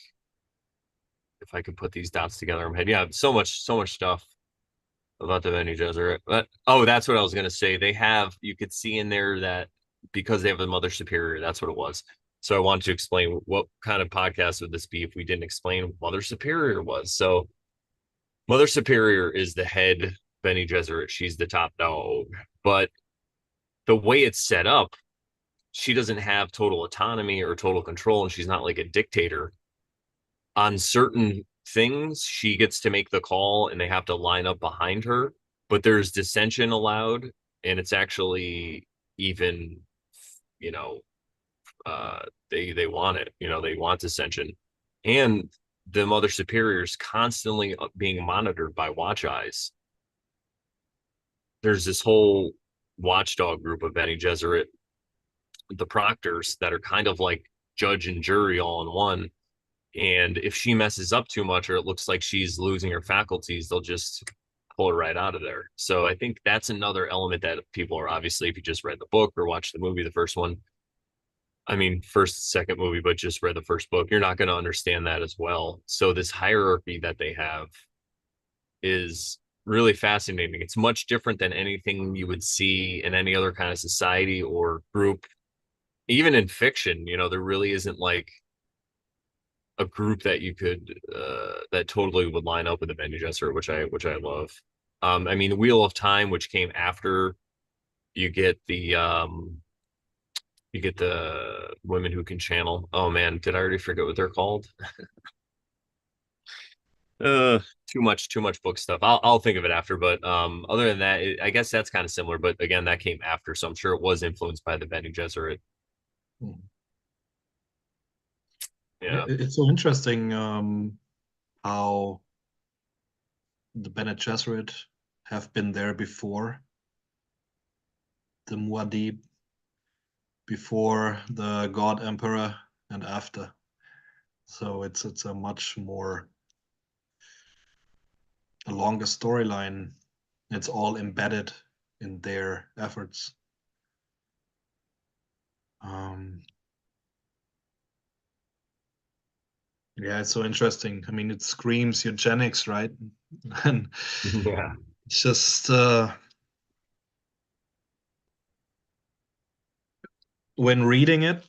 If I could put these dots together in my head. Yeah, so much stuff about the Bene Gesserit. But that's what I was going to say. You could see in there that because they have a mother superior. That's what it was. So I wanted to explain what kind of podcast would this be if we didn't explain what mother superior was. So mother superior is the head Bene Gesserit. She's the top dog, but the way it's set up, she doesn't have total autonomy or total control, and she's not like a dictator. On certain things, she gets to make the call, and they have to line up behind her. But there's dissension allowed, and it's actually even, you know, they want it. They want dissension, and the mother superiors constantly being monitored by watch eyes. There's this whole watchdog group of Bene Gesserit, the proctors, that are kind of like judge and jury all in one. And if she messes up too much or it looks like she's losing her faculties, they'll just pull her right out of there. So I think that's another element that people are, obviously, if you just read the book or watched the movie, the first one, I mean, first, second movie, but just read the first book, you're not going to understand that as well. So this hierarchy that they have is really fascinating. It's much different than anything you would see in any other kind of society or group. Even in fiction, there really isn't like a group that you could that totally would line up with the Bene Gesserit, which I love. I mean, the Wheel of Time, which came after, you get the women who can channel. Oh man, did I already forget what they're called? Uh, too much book stuff. I'll think of it after. But other than that, I guess that's kind of similar. But again, that came after, so I'm sure it was influenced by the Bene Gesserit. Mm. Yeah. It's so interesting how the Bene Gesserit have been there before the Muad'Dib, before the God Emperor, and after. So it's a much more a longer storyline. It's all embedded in their efforts. Um, yeah, it's so interesting. I mean, it screams eugenics, right? And Yeah. it's just when reading it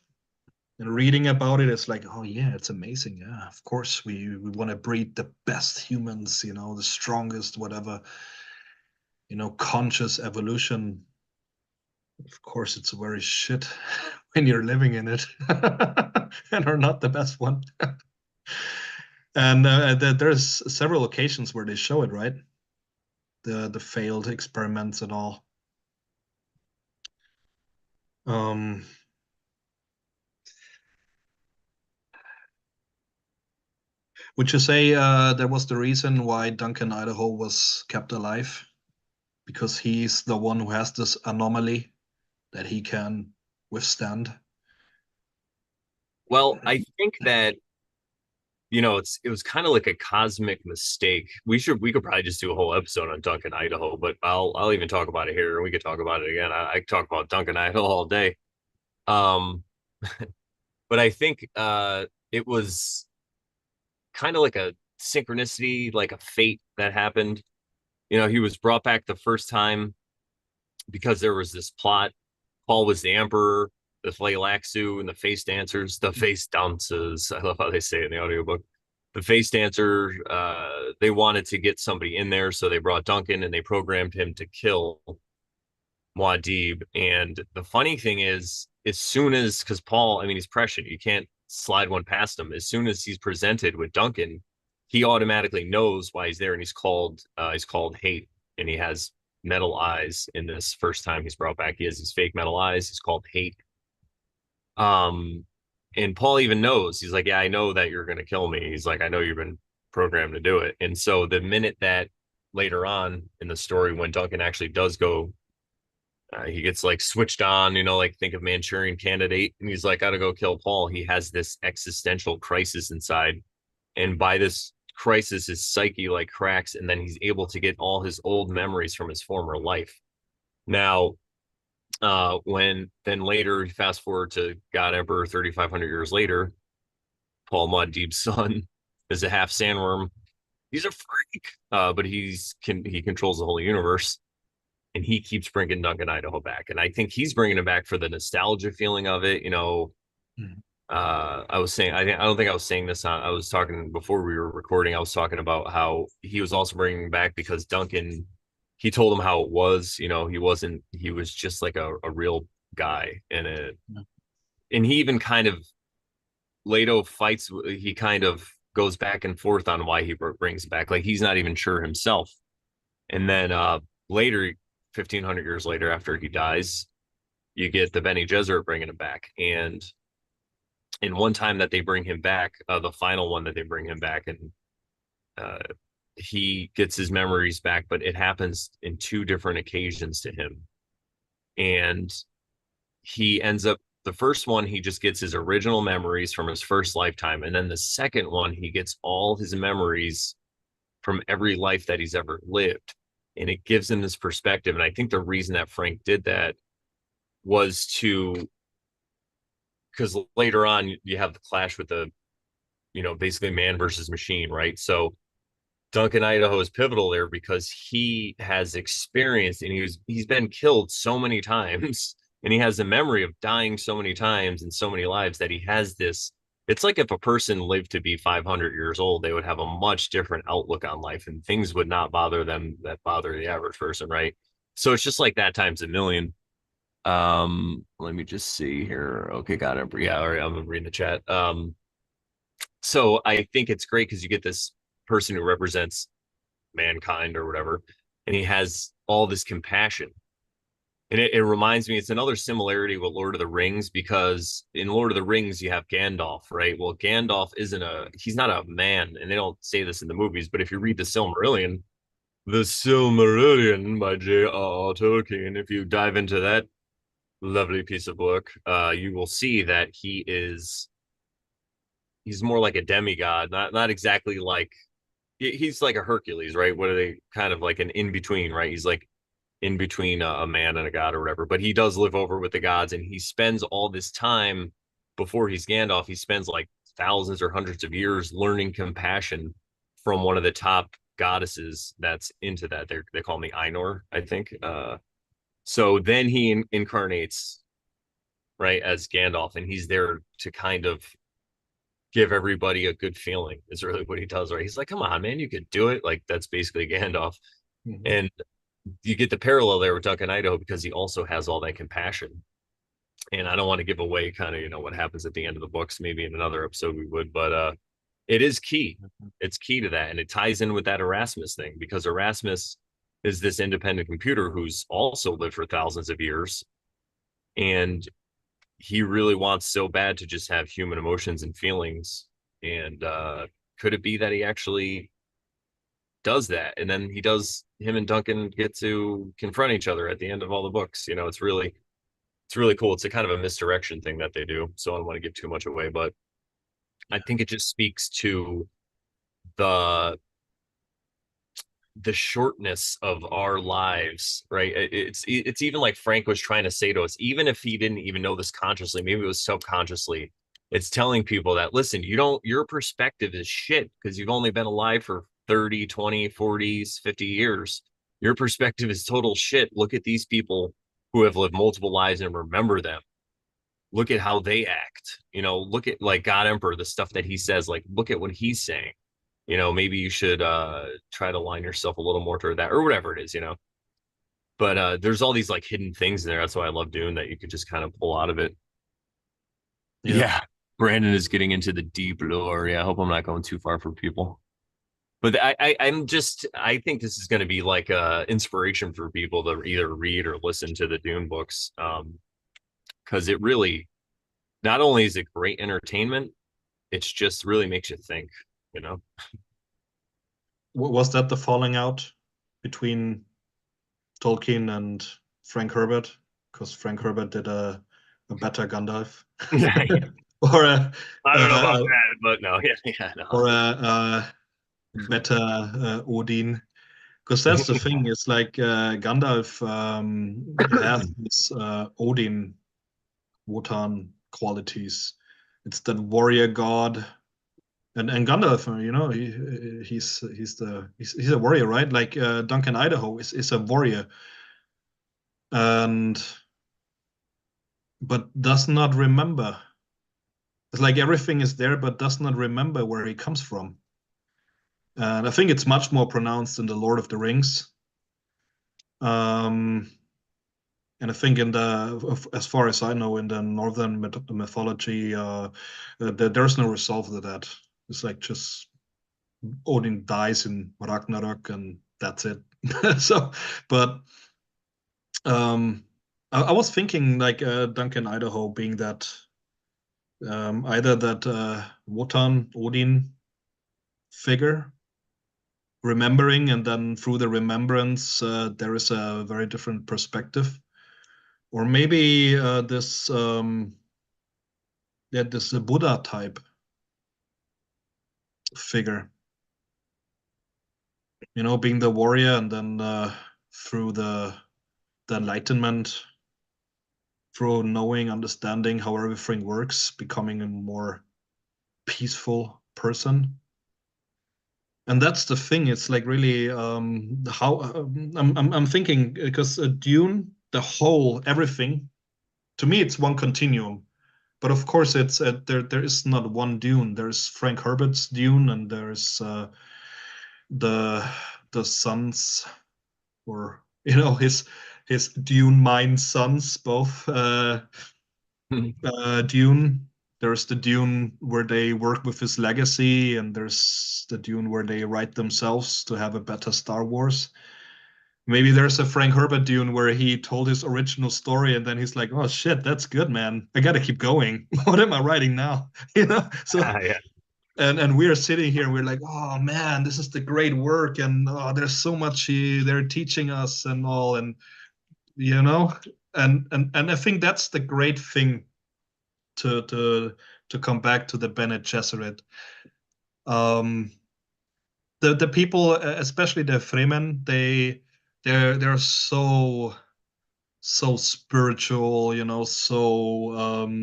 and reading about it, it's like, oh yeah, it's amazing. Yeah, of course, we want to breed the best humans, the strongest, whatever, conscious evolution. Of course, it's very shit when you're living in it and are not the best one. And there's several occasions where they show it, right? The failed experiments and all. Um, would you say that was the reason why Duncan Idaho was kept alive? Because he's the one who has this anomaly that he can withstand. Well, I think that it was kind of like a cosmic mistake. We could probably just do a whole episode on Duncan Idaho, but I'll even talk about it here, and we could talk about it again. I could talk about Duncan Idaho all day. Um, but I think it was kind of like a synchronicity, like a fate that happened. He was brought back the first time because there was this plot. Paul was the emperor, the Flaylaxu and the face dancers, the face dances. I love how they say it in the audiobook. The face dancer, they wanted to get somebody in there, so they brought Duncan and they programmed him to kill Muad'Dib. And the funny thing is, as soon as, because Paul, I mean, he's prescient, you can't slide one past him. As soon as he's presented with Duncan, he automatically knows why he's there, and he's called Hate, and he has metal eyes. In this first time he's brought back, he has these fake metal eyes. He's called Hate. Um, and Paul even knows. He's like, yeah, I know that you're gonna kill me. He's like, I know you've been programmed to do it. And so the minute that later on in the story, when Duncan actually does go, he gets like switched on, like think of Manchurian Candidate, and he's like, gotta go kill Paul. He has this existential crisis inside, and by this crisis, his psyche like cracks, and then he's able to get all his old memories from his former life. Now, when then later, fast forward to God Emperor 3,500 years later, Paul Muad'Dib's son is a half sandworm. He's a freak, but he controls the whole universe. and he keeps bringing Duncan Idaho back. And I think he's bringing him back for the nostalgia feeling of it. Mhm. I was saying, I don't think I was saying this on, I was talking before we were recording. I was talking about how he was also bringing him back because Duncan, he told him how it was. He was just like a real guy, Yeah. and he even kind of Leto fights. He kind of goes back and forth on why he brings it back. Like he's not even sure himself. And then later, 1,500 years later, after he dies, you get the Bene Gesserit bringing him back. And in one time that they bring him back, the final one that they bring him back, and uh, he gets his memories back, but it happens in two different occasions to him. And he ends up, the first one, he just gets his original memories from his first lifetime. And then the second one, he gets all his memories from every life that he's ever lived. And it gives him this perspective. And I think the reason that Frank did that was to, because later on you have the clash with basically man versus machine, right? So Duncan Idaho is pivotal there because he has experienced and he's been killed so many times and he has a memory of dying so many times in so many lives that he has this. It's like if a person lived to be 500 years old, they would have a much different outlook on life and things would not bother them that bother the average person, right? So it's just like that times a million. Let me just see here. Okay, got it. Yeah, all right, I'm reading the chat. So I think it's great because you get this person who represents mankind or whatever, and he has all this compassion. And it reminds me, it's another similarity with Lord of the Rings because in Lord of the Rings you have Gandalf, right? Well, Gandalf he's not a man, and they don't say this in the movies, but if you read the Silmarillion by J.R.R. Tolkien, if you dive into that lovely piece of book, you will see that he's more like a demigod, not exactly like he's like a Hercules, right? What are they kind of like an in between, right? He's like in between a man and a god or whatever, but he does live over with the gods and he spends all this time before he's Gandalf. He spends like thousands or hundreds of years learning compassion from one of the top goddesses that's into that. They call me Ainur, I think. So then he incarnates right as Gandalf, and he's there to kind of give everybody a good feeling. Is really what he does, right? He's like, "Come on, man, you could do it." Like that's basically Gandalf, Mhm. and you get the parallel there with Duncan Idaho because he also has all that compassion. And I don't want to give away kind of what happens at the end of the books. Maybe in another episode we would, but it is key. It's key to that, and it ties in with that Erasmus thing because Erasmus is this independent computer who's also lived for thousands of years, and he really wants so bad to just have human emotions and feelings. And could it be that he actually does that? And then him and Duncan get to confront each other at the end of all the books. It's really cool. It's a kind of a misdirection thing that they do. So I don't want to give too much away, but I think it just speaks to the the shortness of our lives, right? It's even like Frank was trying to say to us, even if he didn't even know this consciously, maybe it was subconsciously. It's telling people that listen, your perspective is shit because you've only been alive for 30, 20, 40s, 50 years. Your perspective is total shit. Look at these people who have lived multiple lives and remember them. Look at how they act. Look at like God Emperor, the stuff that he says, like look at what he's saying. Maybe you should try to line yourself a little more toward that or whatever it is. But there's all these like hidden things in there. That's why I love Dune that you could just kind of pull out of it. Yeah. Yeah. Brandon is getting into the deep lore. Yeah, I hope I'm not going too far for people. But I think this is going to be like inspiration for people to either read or listen to the Dune books. Because it really not only is it great entertainment, it's just really makes you think, you know. Was that the falling out between Tolkien and Frank Herbert? Because Frank Herbert did a better Gandalf, I or a, don't know about uh, that, but no, yeah, no. or a better Odin. Because that's the thing. It's like Gandalf has this Odin Wotan qualities. It's that warrior god, and Gandalf, he's a warrior, right? Like Duncan Idaho is a warrior, and but does not remember. It's like everything is there, but does not remember where he comes from. And I think it's much more pronounced in the Lord of the Rings. Um, and I think as far as I know, in the northern mythology, there's no resolve to that. It's like just Odin dies in Ragnarok, and that's it. So, but I was thinking like Duncan, Idaho, being that either that Wotan Odin figure remembering, and then through the remembrance, there is a very different perspective, or maybe this Buddha type figure, being the warrior, and then through the enlightenment, through knowing, understanding how everything works, becoming a more peaceful person. And that's the thing. It's like really how I'm thinking, because Dune, the whole everything, to me, it's one continuum. But of course, it's there is not one Dune. There's Frank Herbert's Dune, and there's the the sons, or his Dune mind sons, both Dune. There's the Dune where they work with his legacy, and there's the Dune where they write themselves to have a better Star Wars. Maybe there's a Frank Herbert Dune where he told his original story, and then he's like, "Oh shit, that's good, man. I gotta keep going. What am I writing now?" So Yeah. and we're sitting here and we're like, "Oh man, this is the great work, and there's so much they're teaching us and all, and you know, and I think that's the great thing to come back to the Bene Gesserit. Um, the people, especially the Fremen, they're so spiritual, so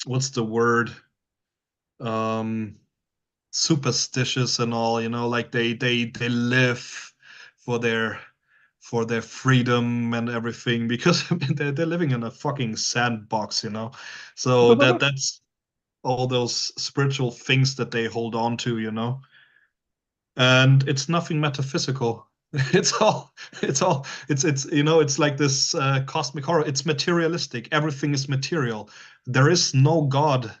what's the word? Um, Superstitious and all, like they live for their freedom and everything, because I mean, they're living in a fucking sandbox. So that's all those spiritual things that they hold on to. And it's nothing metaphysical. It's like this cosmic horror. It's materialistic. Everything is material. There is no God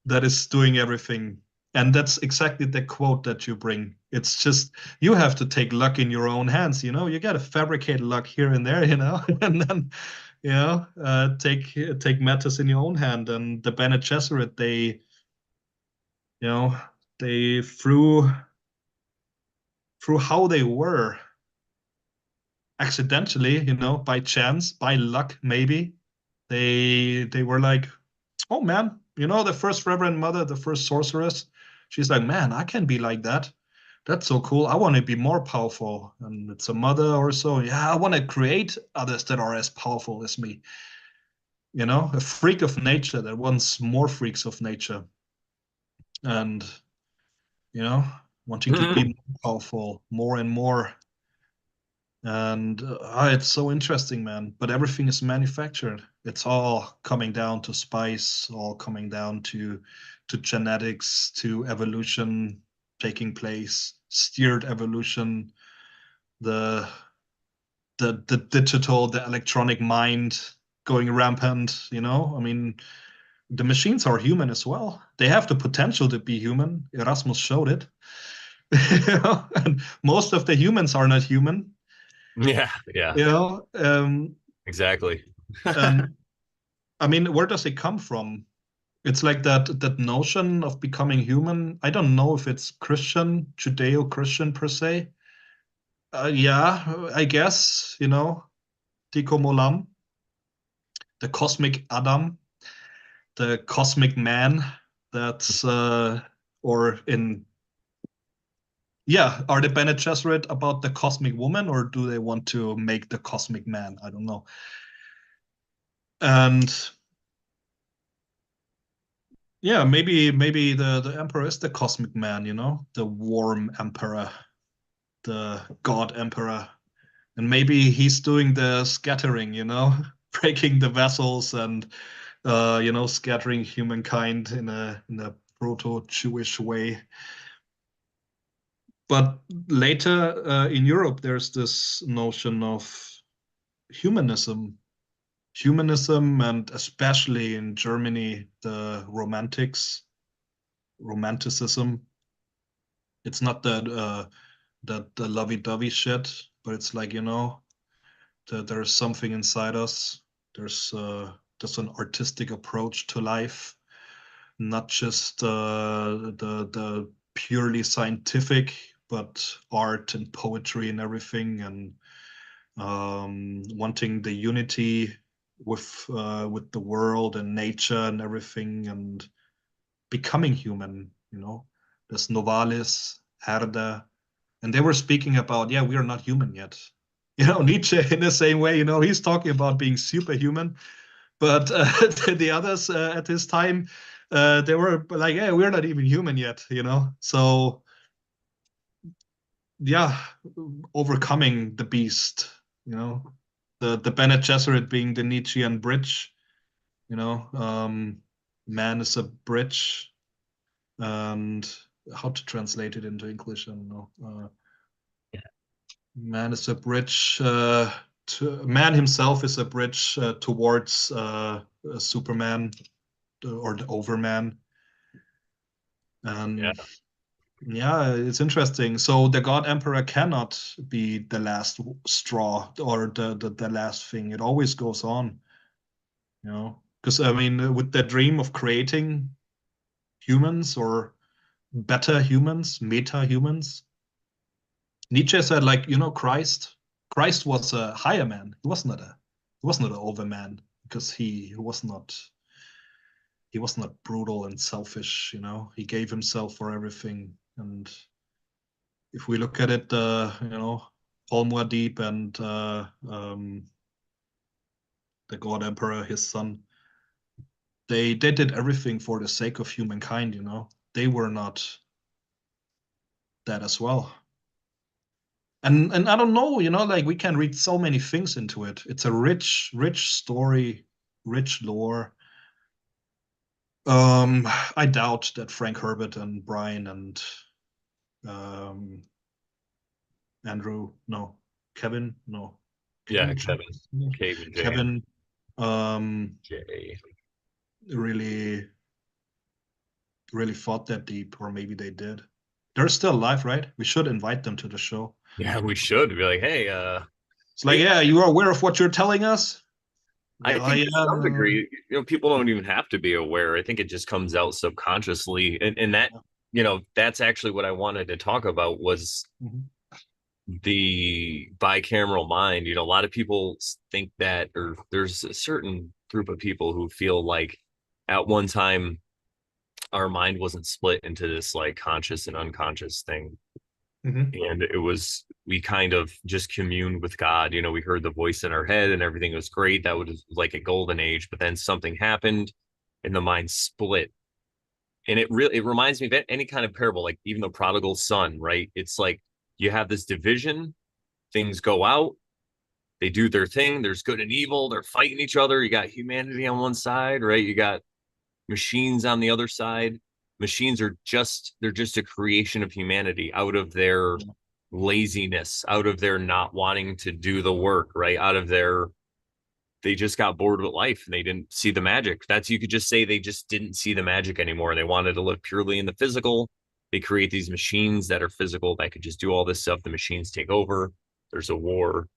that is doing everything. And that's exactly the quote that you bring. It's just you have to take luck in your own hands. You got to fabricate luck here and there, and then take matters in your own hand. And the Bene Gesserit, you know they through how they were, accidentally, by chance, by luck, maybe they were like, oh man, the first Reverend Mother, the first sorceress, she's like, man, I can be like that. That's so cool. I want to be more powerful. And it's a mother or so. Yeah, I want to create others that are as powerful as me. A freak of nature that wants more freaks of nature. And, you know, wanting to be more powerful, more and more. And it's so interesting, man. But everything is manufactured. It's all coming down to spice, all coming down to genetics, to evolution taking place, steered evolution, the the digital, the electronic mind going rampant. I mean, the machines are human as well. They have the potential to be human. Erasmus showed it. And most of the humans are not human. Yeah, yeah, You know, um, exactly. and I mean, where does it come from? It's like that notion of becoming human. I don't know if it's Christian, Judeo-Christian per se. Yeah, I guess, Tico Molam, the cosmic Adam, the cosmic man. That's or in Yeah, are the Bene Gesserit about the cosmic woman, or do they want to make the cosmic man? I don't know. And yeah, maybe the emperor is the cosmic man, the warm emperor, the god emperor. And maybe he's doing the scattering, breaking the vessels and scattering humankind in a proto-Jewish way. But later in Europe, there's this notion of humanism, and especially in Germany, the romanticism. It's not that the lovey-dovey shit, but it's like, that there's something inside us. There's an artistic approach to life, not just the purely scientific, but art and poetry and everything, and wanting the unity with the world and nature and everything, and becoming human. There's Novalis, Herder, and they were speaking about, yeah, we are not human yet. Nietzsche in the same way, he's talking about being superhuman, but the others at his time, they were like, yeah, we're not even human yet. So yeah, overcoming the beast. The Bene Gesserit being the Nietzschean bridge. You know, um, Man is a bridge, and how to translate it into English? I don't know. Man is a bridge. Man himself is a bridge towards Superman or the Overman. Yeah. And yeah, it's interesting. So the God Emperor cannot be the last straw or the last thing. It always goes on, Because I mean, with the dream of creating humans or better humans, meta humans, Nietzsche said, like, Christ was a higher man. He was not an overman because he was not brutal and selfish. He gave himself for everything. And if we look at it, Paul Muad'Dib and the God Emperor, his son, they did everything for the sake of humankind. They were not that as well. And I don't know, like we can read so many things into it. It's a rich story, rich lore. I doubt that Frank Herbert and Brian and um, Andrew, no, Kevin, no, Yeah, Kevin, Kevin. Kevin J. Kevin, um, J. really, really thought that deep, or maybe they did. They're still alive, right? We should invite them to the show. Yeah, we should be like, hey, It's like, yeah, you are aware of what you're telling us? I Yeah, I think to some am. degree, people don't even have to be aware. I think it just comes out subconsciously. And that, that's actually what I wanted to talk about was Mhm. the bicameral mind. A lot of people think that, or there's a certain group of people who feel like at one time our mind wasn't split into this like conscious and unconscious thing. Mhm. And it was, we kind of just communed with God. We heard the voice in our head and everything was great. That was like a golden age. But then something happened and the mind split. And it reminds me of any kind of parable, like even the prodigal son, right? It's like you have this division, things go out, they do their thing. There's good and evil. They're fighting each other. You got humanity on one side, right? You got machines on the other side. Machines are they're just a creation of humanity out of their laziness, out of their not wanting to do the work, right? Out of their, they just got bored with life and they didn't see the magic. You could just say they just didn't see the magic anymore. They wanted to live purely in the physical. They create these machines that are physical that could just do all this stuff. The machines take over. There's a war.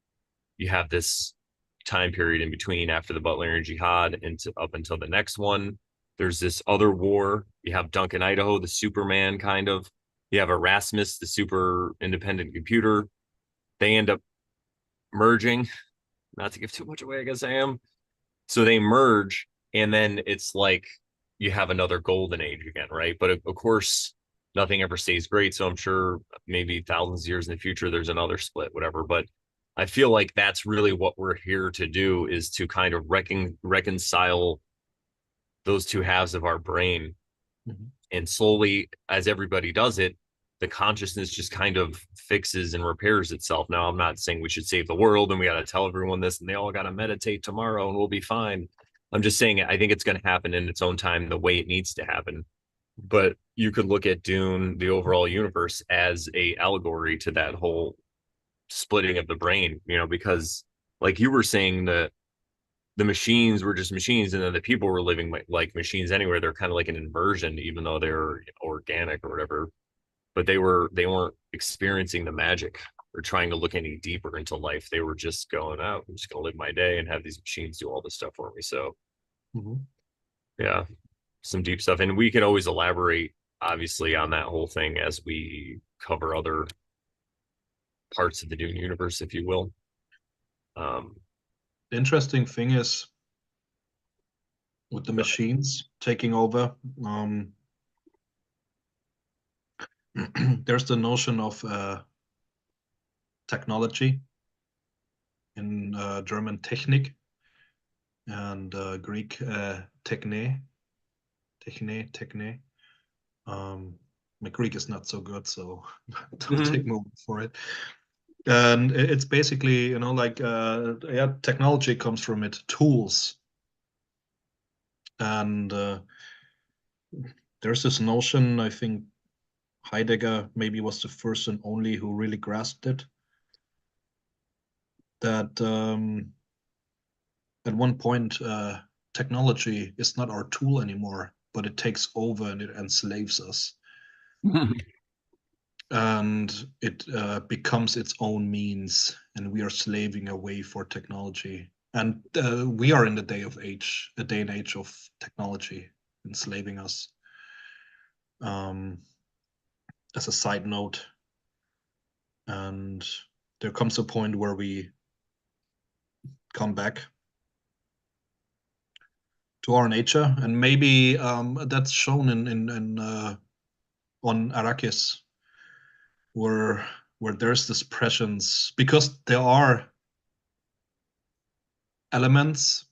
You have this time period in between after the Butlerian Jihad and up until the next one. There's this other war. You have Duncan Idaho, the Superman kind of. You have Erasmus, the super independent computer. They end up merging. Not to give too much away, I guess I am. So they merge, and then it's like you have another golden age again, right? But of course, nothing ever stays great. So I'm sure maybe thousands of years in the future, there's another split, whatever. But I feel like that's really what we're here to do, is to kind of reconcile those two halves of our brain. Mhm. And slowly, as everybody does it, the consciousness just kind of fixes and repairs itself. Now, I'm not saying we should save the world and we got to tell everyone this and they all got to meditate tomorrow and we'll be fine. I'm just saying I think it's going to happen in its own time the way it needs to happen. But you could look at Dune, the overall universe, as a allegory to that whole splitting of the brain, because like you were saying, the machines were just machines and then the people were living like machines anywhere. They're kind of like an inversion, even though they're organic or whatever, but they weren't experiencing the magic or trying to look any deeper into life. They were just going out, I'm just gonna live my day and have these machines do all this stuff for me. So Mhm. yeah, some deep stuff. And we can always elaborate obviously on that whole thing as we cover other parts of the Dune universe, if you will. um The interesting thing is with the machines taking over, there's the notion of technology in German Technik and Greek techne. My Greek is not so good, so don't take Mhm. me for it. And it's basically, like yeah, technology comes from it, tools, and there's this notion. I think Heidegger maybe was the first and only who really grasped it. That at one point, technology is not our tool anymore, but it takes over and it enslaves us. And it becomes its own means, and we are slaving away for technology. And we are in the day and age of technology enslaving us. Um, as a side note, and there comes a point where we come back to our nature, and maybe that's shown in on Arrakis, where there's this presence, because there are elements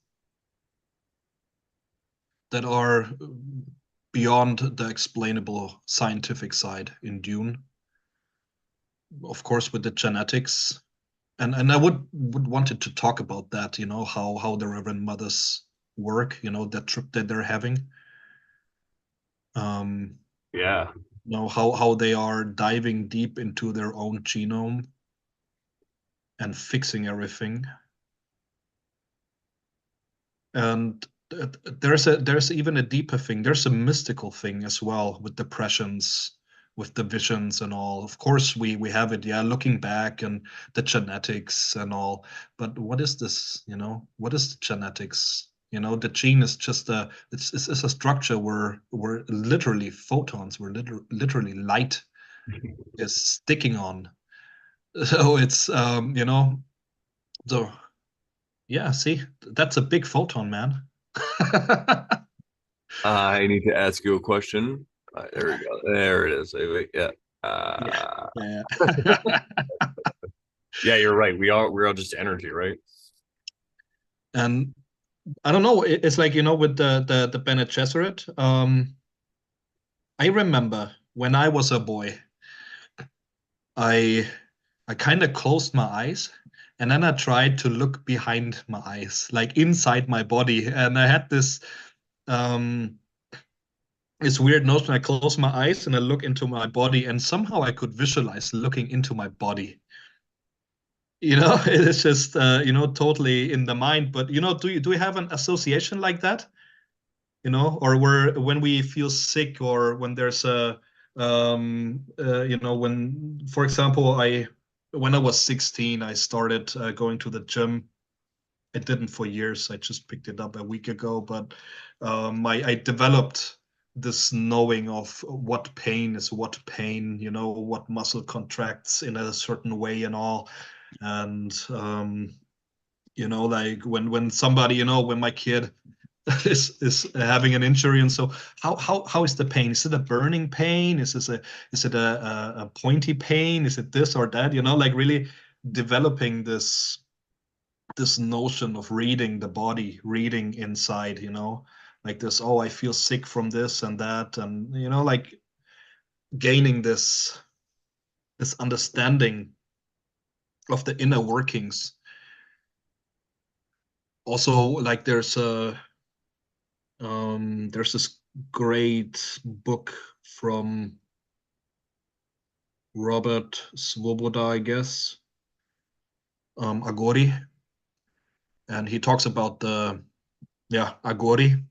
that are beyond the explainable scientific side in Dune. Of course, with the genetics, and I would wanted to talk about that. How the Reverend Mothers work. That trip that they're having. Um, Yeah. how they are diving deep into their own genome and fixing everything. And there's even a deeper thing. There's a mystical thing as well with the prescience, with the visions and all. Of course, we have it, yeah, looking back and the genetics and all. But what is this? What is the genetics? The gene is just it's a structure where literally photons, where literally light is sticking on. So it's so yeah, see, that's a big photon, man. I need to ask you a question. There we go. There it is. Wait, yeah. Yeah, Uh, yeah. yeah, you're right. We're all just energy, right? And I don't know. It's like with the Bene Gesserit. I remember when I was a boy, I I kind of closed my eyes, and then I tried to look behind my eyes, like inside my body, and I had um this weird notion. I close my eyes and I look into my body, and somehow I could visualize looking into my body. It's just totally in the mind. But do you have an association like that? Or when we feel sick, or when there's when, for example, when I was 16, I started going to the gym. I didn't for years. I just picked it up a week ago, but I developed this knowing of what pain is what pain, what muscle contracts in a certain way and all. And like when somebody, when my kid is having an injury, and so how is the pain? Is it a burning pain? Is it a pointy pain? Is it this or that? Like really developing this notion of reading the body, reading inside, like this, oh, I feel sick from this and that, and like gaining this. this understanding of the inner workings. Also, like there's this great book from Robert Svoboda, I guess, Agori, and he talks about the Agori,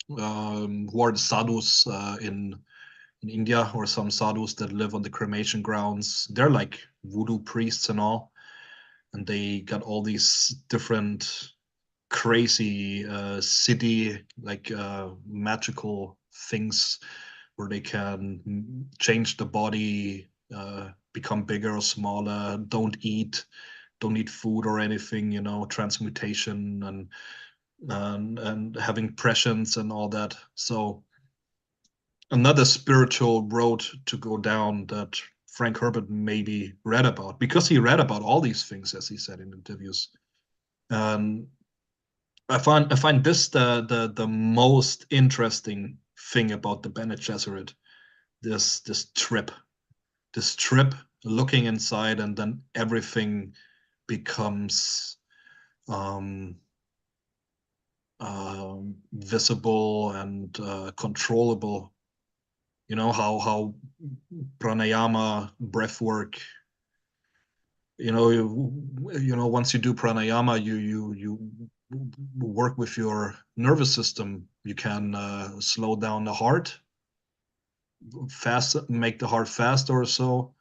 who are the sadhus in India, or some sadhus that live on the cremation grounds. They're like voodoo priests and all, and they got all these different crazy city like magical things where they can change the body, become bigger or smaller, don't eat food or anything, transmutation and having prescience and all that. So another spiritual road to go down that Frank Herbert maybe read about, because he read about all these things, as he said in interviews. And I find this the most interesting thing about the Bene Gesserit. This trip, looking inside, and then everything becomes um, visible and controllable. You know how pranayama, breath work. Once you do pranayama, you work with your nervous system. You can slow down the heart, make the heart faster or so.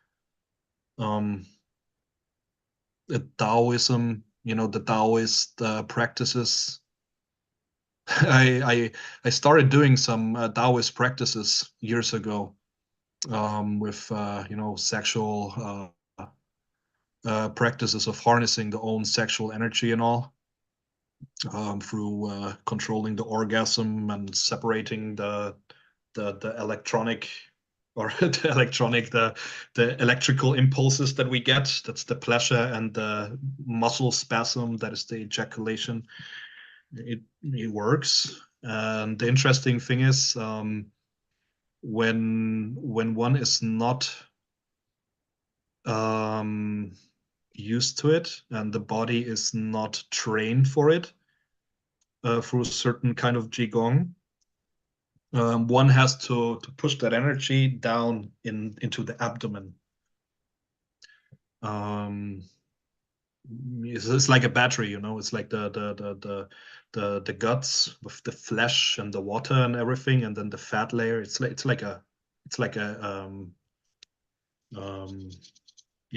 Um, the Taoism, the Taoist practices. I started doing some Taoist practices years ago, with sexual practices of harnessing the own sexual energy and all, through controlling the orgasm and separating the electronic, or the electrical impulses that we get. That's the pleasure, and the muscle spasm, that is the ejaculation. It works. And the interesting thing is, when one is not um, used to it, and the body is not trained for it, through a certain kind of qigong, one has to push that energy down into the abdomen. Um, it's like a battery, It's like the guts with the flesh and the water and everything, and then the fat layer. It's like a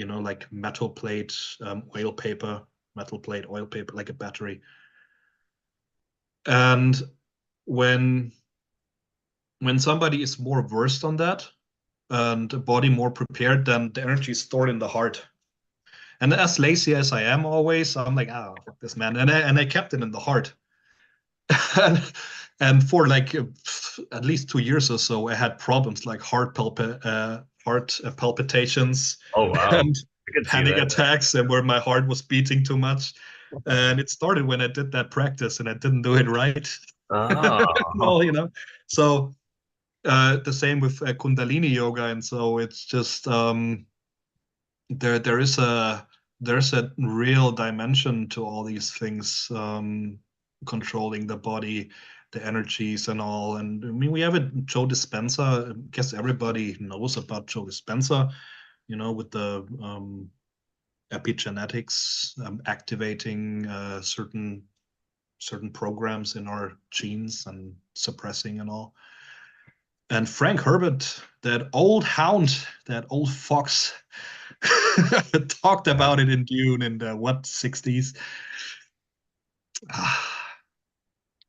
like metal plate, oil paper, metal plate, oil paper, like a battery. And when somebody is more versed on that, and the body more prepared, then the energy is stored in the heart. And as lazy as I am always, I'm like, oh, fuck this, man. And I kept it in the heart. and, and for like at least 2 years or so, I had problems like heart palpitations Oh wow, and I can see panic that. attacks, and where my heart was beating too much. And it started when I did that practice, and I didn't do it right. Oh, No, So the same with Kundalini yoga, and so it's just there's a real dimension to all these things, controlling the body, the energies and all. And I mean, we have it, Joe Dispenza. I guess everybody knows about Joe Dispenza, with the epigenetics, activating certain programs in our genes and suppressing and all. And Frank Herbert, that old hound, that old fox, talked about it in Dune in the 60s.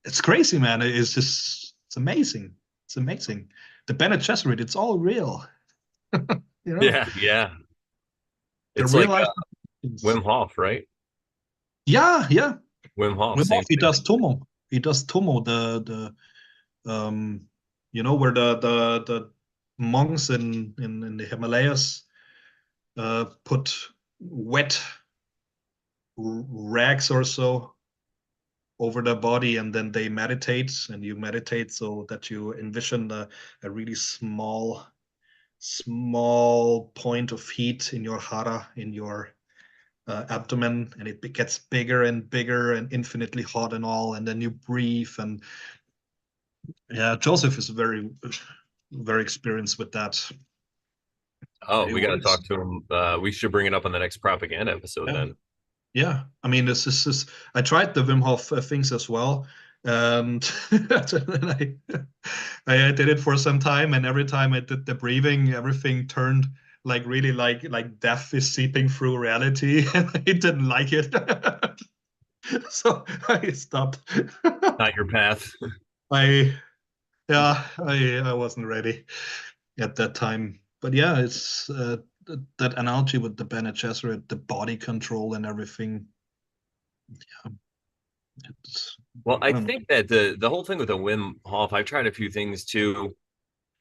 It's crazy, man. It's amazing. It's amazing. The Bene Gesserit, it's all real. You know, yeah, yeah. the It's real like life. Wim Hof, right? Yeah, yeah. Wim Hof, Wim Hof, same he thing. does Tomo. He does Tomo, where the monks in the Himalayas put wet rags or so over the body, and then they meditate, and you meditate so that you envision a really small small point of heat in your hara, in your abdomen, and it gets bigger and bigger and infinitely hot and all, and then you breathe. And yeah, Joseph is very experienced with that. Oh, It we got to works. talk to him. We should bring it up on the next propaganda episode Yeah. then. Yeah, I mean, this is. I tried the Wim Hof things as well, and I did it for some time, and every time I did the breathing, everything turned like really like death is seeping through reality, and I didn't like it, so I stopped. Not your path. I yeah, I wasn't ready at that time, but yeah, it's that analogy with the Bene Gesserit, the body control and everything. It's, Well, I I don't know. think that the whole thing with the Wim Hof, I've tried a few things too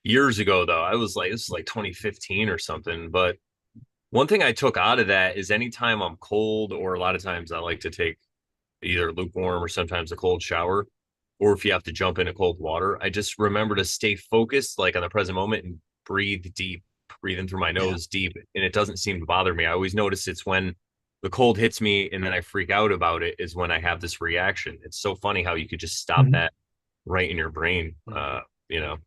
years ago though. I was like, this is like 2015 or something. But one thing I took out of that is anytime I'm cold, or a lot of times I like to take either lukewarm or sometimes a cold shower, or if you have to jump into cold water, I just remember to stay focused, like on the present moment, and breathe deep, breathing through my Yeah. nose deep. And it doesn't seem to bother me. I always notice it's when the cold hits me and then I freak out about it is when I have this reaction. It's so funny how you could just stop Mhm. that right in your brain. You know,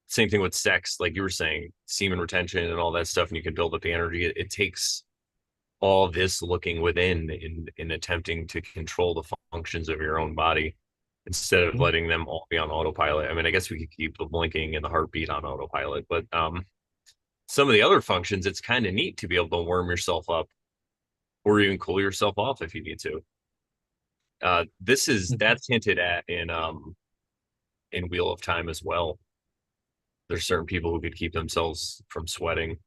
same thing with sex, like you were saying, semen retention and all that stuff, and you can build up the energy. It takes all this looking within in attempting to control the functions of your own body instead of Mhm. letting them all be on autopilot. I mean, I guess we could keep the blinking and the heartbeat on autopilot, but some of the other functions, it's kind of neat to be able to warm yourself up or even cool yourself off if you need to. This is Mhm. that's hinted at in Wheel of Time as well. There's certain people who could keep themselves from sweating.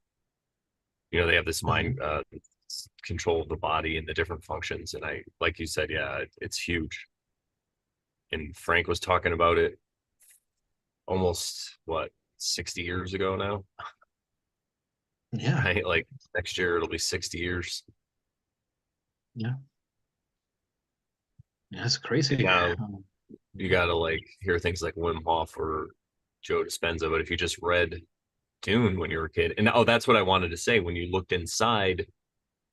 You know, they have this mind Mhm. control of the body and the different functions. And I, like you said, yeah, it's huge. And Frank was talking about it almost what 60 years ago now, Yeah. right? Like next year it'll be 60 years. Yeah. Yeah. It's crazy. Now you gotta like hear things like Wim Hof or Joe Dispenza, but if you just read Dune when you were a kid, and oh, that's what I wanted to say. When you looked inside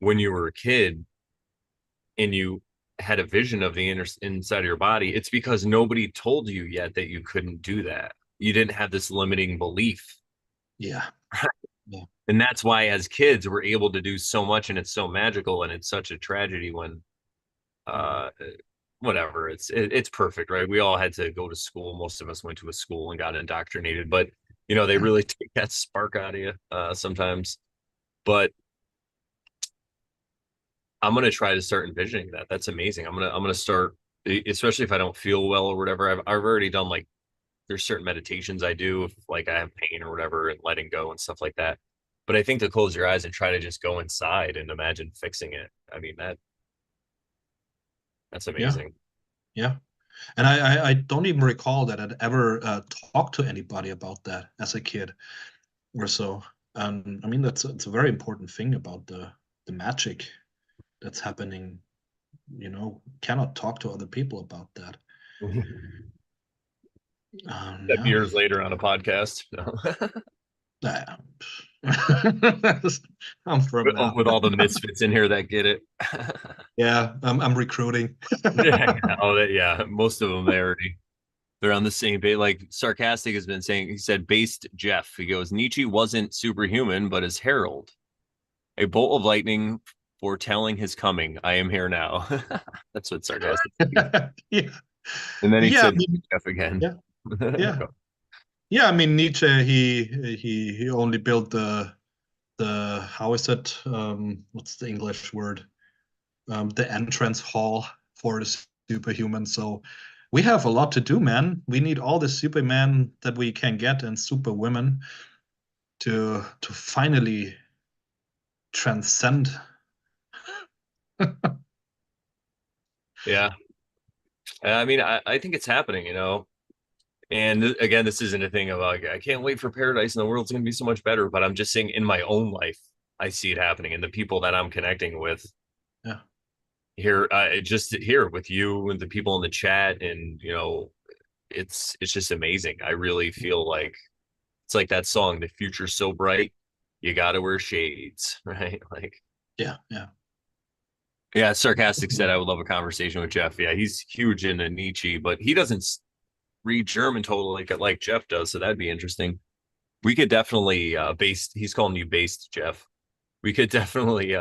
when you were a kid and you had a vision of the inside of your body, it's because nobody told you yet that you couldn't do that. You didn't have this limiting belief. Yeah. Yeah. And that's why as kids we're able to do so much, and it's so magical, and it's such a tragedy when uh whatever, it's perfect, right? We all had to go to school. Most of us went to a school and got indoctrinated, but you know, they Yeah. really take that spark out of you sometimes. But I'm gonna try to start envisioning that. That's amazing. I'm gonna start, especially if I don't feel well or whatever. I've already done like there's certain meditations I do if like I have pain or whatever, and letting go and stuff like that. But I think to close your eyes and try to just go inside and imagine fixing it. I mean that's Yeah. amazing. Yeah. And I don't even recall that I'd ever talked to anybody about that as a kid or so. And I mean, it's a very important thing about the magic that's happening. Cannot talk to other people about that. Yeah. Years later on a podcast. No. Ah, I'm from now. With all the misfits in here that get it. Yeah, I'm recruiting. Yeah, yeah. Most of them they're on the same page. Like Sarcastic has been saying, he said based Jeff. He goes, Nietzsche wasn't superhuman, but his herald, a bolt of lightning foretelling his coming. I am here now. That's what Sarcastic said. Yeah, And then he yeah, I said mean, Jeff again. yeah, yeah, yeah. I mean, Nietzsche. He only built the how is it? What's the English word? The entrance hall for the superhuman. So we have a lot to do, man. We need all the Superman that we can get and superwomen to finally transcend. Yeah. I mean, I think it's happening, you know. And again, this isn't a thing of like, I can't wait for paradise and the world's going to be so much better. But I'm just saying in my own life, I see it happening. And the people that I'm connecting with Yeah, here, just here with you and the people in the chat, and you know, it's just amazing. I really feel like it's like that song, "The Future's So Bright, You Gotta Wear Shades," right? Like, Yeah, yeah. yeah, sarcastic said I would love a conversation with Jeff. Yeah, he's huge into Nietzsche, but he doesn't read German totally like Jeff does, so that'd be interesting. We could definitely based. He's calling you based, Jeff. We could definitely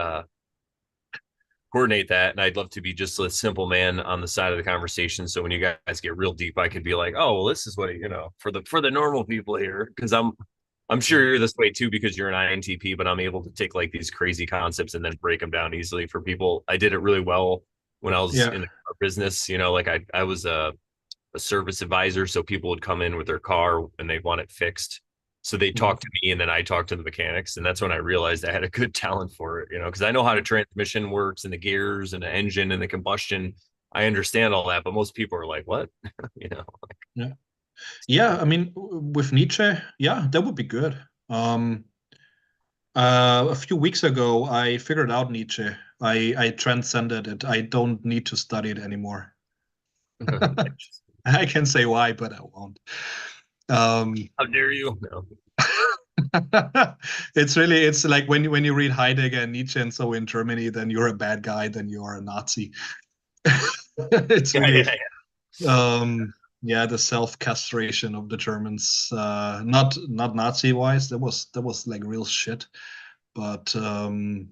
coordinate that, and I'd love to be just a simple man on the side of the conversation. So when you guys get real deep, I could be like, oh, well, this is what for the normal people here, because I'm sure Yeah. you're this way too because you're an INTP, but I'm able to take like these crazy concepts and then break them down easily for people. I did it really well when I was Yeah. in the car business. Like I was a service advisor, so people would come in with their car and they want it fixed. So they Mhm. talk to me and then I talk to the mechanics. And that's when I realized I had a good talent for it, because I know how the transmission works and the gears and the engine and the combustion. I understand all that, but most people are like, what? you know? Yeah. Yeah, I mean, with Nietzsche, yeah, that would be good. Um, a few weeks ago, I figured out Nietzsche. I transcended it. I don't need to study it anymore. I can say why, but I won't. Um, How dare you? No. it's like when you read Heidegger and Nietzsche and so in Germany, then you're a bad guy, then you're a Nazi. It's Yeah, really yeah, yeah, the self-castration of the Germans. Not Nazi wise. That was like real shit. But like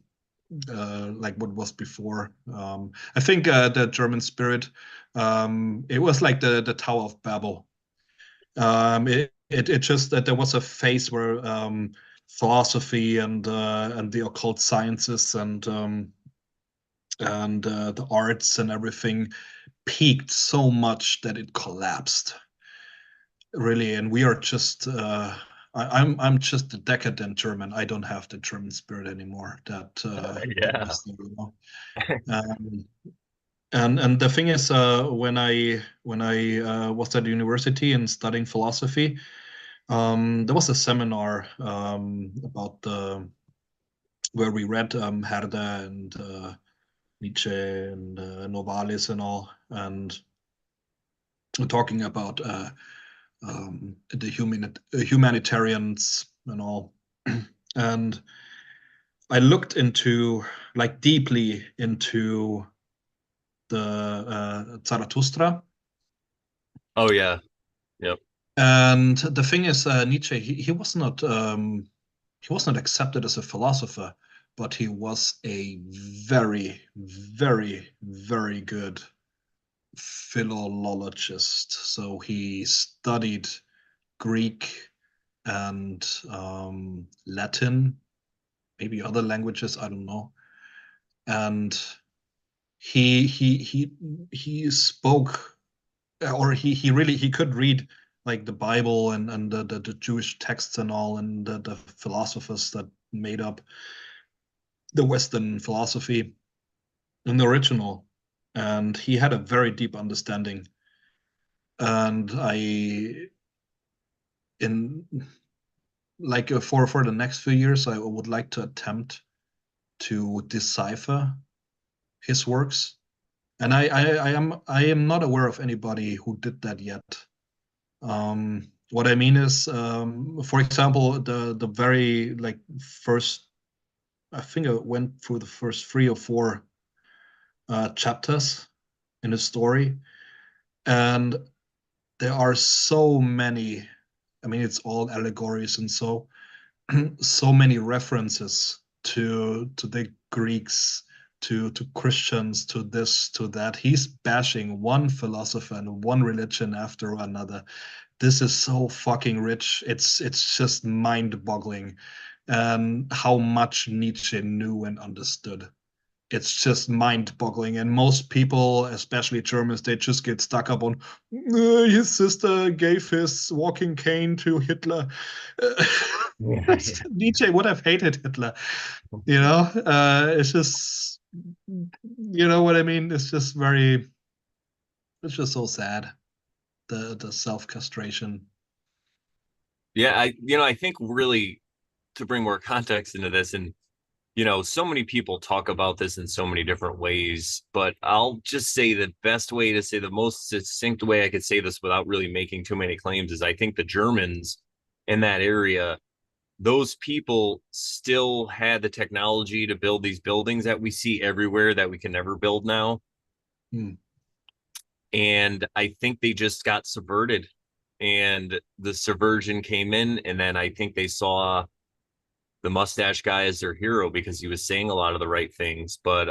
what was before. I think the German spirit. It was like the Tower of Babel. It just that there was a phase where philosophy and the occult sciences and the arts and everything peaked so much that it collapsed, really. And we are just I'm just a decadent German. I don't have the German spirit anymore that yeah. was there. Um, and the thing is, when I was at university and studying philosophy, there was a seminar about the where we read Herder and Nietzsche and Novalis and all, and talking about the humanitarians and all. And I looked into like deeply into the Zarathustra. Oh yeah. Yep. And the thing is, Nietzsche, he was not accepted as a philosopher, but he was a very, very, very good philologist. So he studied Greek and Latin, maybe other languages, I don't know. And he spoke, or he could read like the Bible and the Jewish texts and all, and the philosophers that made up the Western philosophy in the original. And he had a very deep understanding. And I in like for the next few years, I would like to attempt to decipher his works. And I am not aware of anybody who did that yet. What I mean is, for example, the very like first, I think I went through the first 3 or 4 chapters in the story, and there are so many. I mean, it's all allegories and so many references to the Greeks, to Christians, to this, to that. He's bashing one philosopher and one religion after another. This is so fucking rich. It's just mind-boggling, and how much Nietzsche knew and understood. It's just mind-boggling. And most people, especially Germans, they just get stuck up on his sister gave his walking cane to Hitler. Yeah, Nietzsche would have hated Hitler. It's just, you know what I mean? It's just so sad. The self-castration. yeah. I think really to bring more context into this, and so many people talk about this in so many different ways, but I'll just say the best way to say the most succinct way I could say this without really making too many claims is I think the Germans in that area, those people still had the technology to build these buildings that we see everywhere that we can never build now. Hmm. And I think they just got subverted, and the subversion came in, and then I think they saw the mustache guy as their hero because he was saying a lot of the right things. But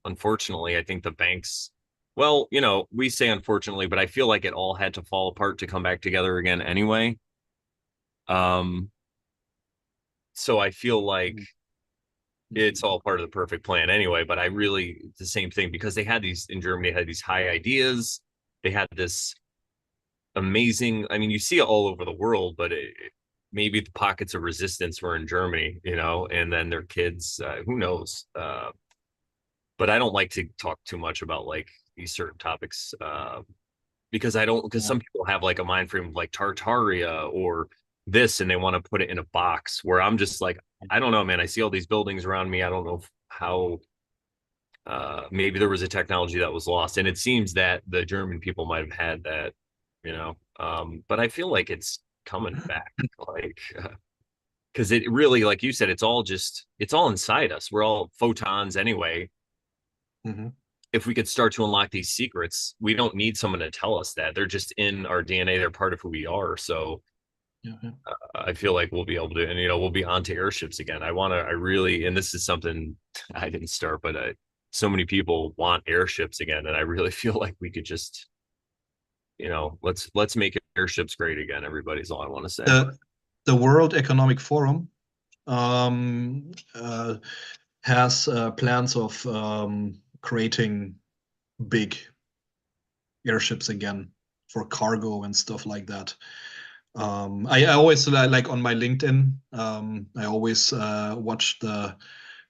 unfortunately, I think the banks, well, we say unfortunately, but I feel like it all had to fall apart to come back together again anyway. Um, so I feel like it's all part of the perfect plan anyway. But I really, the same thing, because they had these in Germany, had these high ideas. They had this amazing, I mean, you see it all over the world, but maybe the pockets of resistance were in Germany, and then their kids, who knows? But I don't like to talk too much about like these certain topics, because because Yeah. some people have like a mind frame of like Tartaria or this, and they want to put it in a box where I'm just like, I don't know, man. I see all these buildings around me. I don't know how, maybe there was a technology that was lost. And it seems that the German people might have had that, but I feel like it's coming back. Like, because it really, like you said, it's all inside us. We're all photons anyway. Mm-hmm. If we could start to unlock these secrets, we don't need someone to tell us that. They're just in our DNA. They're part of who we are. So Yeah, yeah. I feel like we'll be able to, and we'll be onto airships again. I really, and this is something I didn't start, but so many people want airships again, and I really feel like we could just, let's make airships great again. Everybody's all I want to say. The the World Economic Forum um, uh, has plans of creating big airships again for cargo and stuff like that. I always like on my LinkedIn. I always watch the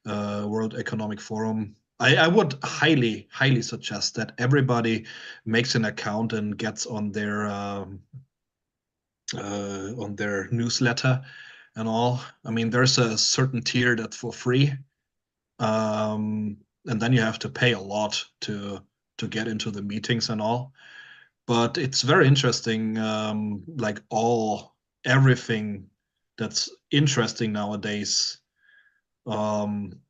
World Economic Forum. I would highly suggest that everybody makes an account and gets on their newsletter and all. I mean, there's a certain tier that's for free, and then you have to pay a lot to get into the meetings and all. But it's very interesting, like everything that's interesting nowadays,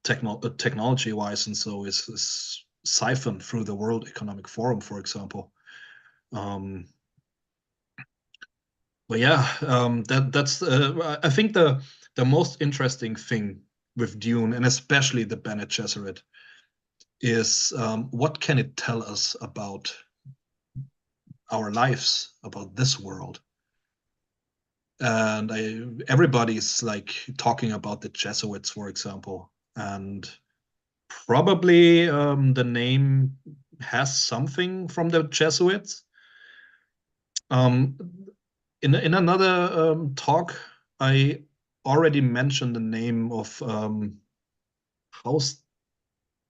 technology wise, and so is siphoned through the World Economic Forum, for example. Um, but yeah, that's I think the most interesting thing with Dune, and especially the Bene Gesserit, is what can it tell us about our lives, about this world? And everybody's like talking about the Jesuits, for example, and probably the name has something from the Jesuits. Um, in another talk, I already mentioned the name of how's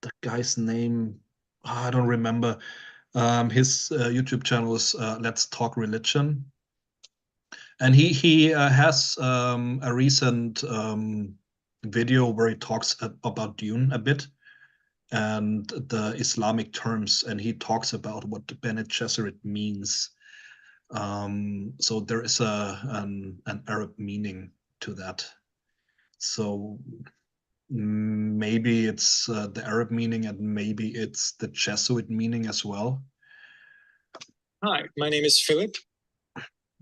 the guy's name? I don't remember. His YouTube channel is Let's Talk Religion, and he has a recent video where he talks about Dune a bit and the Islamic terms, and he talks about what the Bene Gesserit means. So there is an Arab meaning to that. So maybe it's the Arab meaning, and maybe it's the Jesuit meaning as well. Hi, my name is Philip.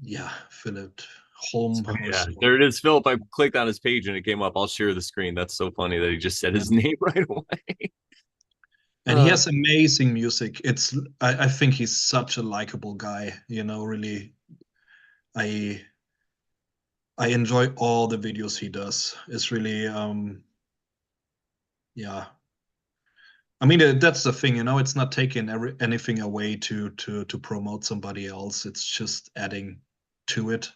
Yeah, Philip Holm or Yeah, so. there it is, Philip. I clicked on his page and it came up. I'll share the screen. That's so funny that he just said his name right away. And he has amazing music. I think he's such a likable guy, really. I I enjoy all the videos he does. It's really yeah. I mean that's the thing, it's not taking anything away to promote somebody else. It's just adding to it.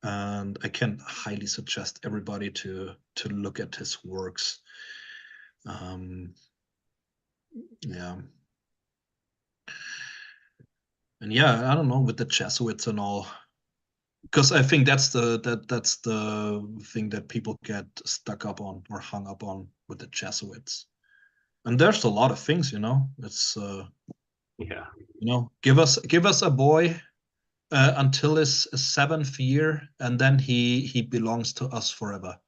And I can highly suggest everybody to look at his works. Um yeah. And yeah, I don't know, with the Jesuits and all, because I think that's the thing that people get stuck up on or hung up on with the Jesuits. And there's a lot of things. It's Yeah. give us a boy until his seventh year, and then he belongs to us forever.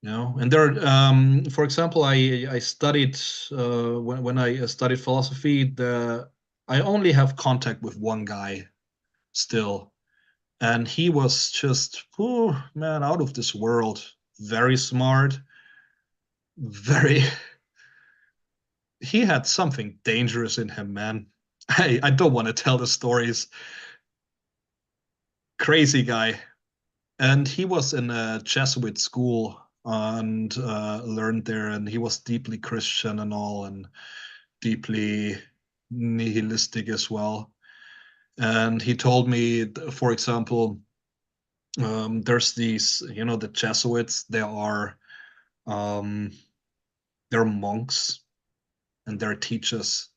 And there, for example, I studied when I studied philosophy. I only have contact with one guy still, and he was just, oh man, out of this world. Very smart, very. He had something dangerous in him, man. I don't want to tell the stories. Crazy guy. And he was in a Jesuit school and learned there, and he was deeply Christian and all, and deeply nihilistic as well. And he told me, for example, there's these, the Jesuits. Um, they're monks and they're teachers.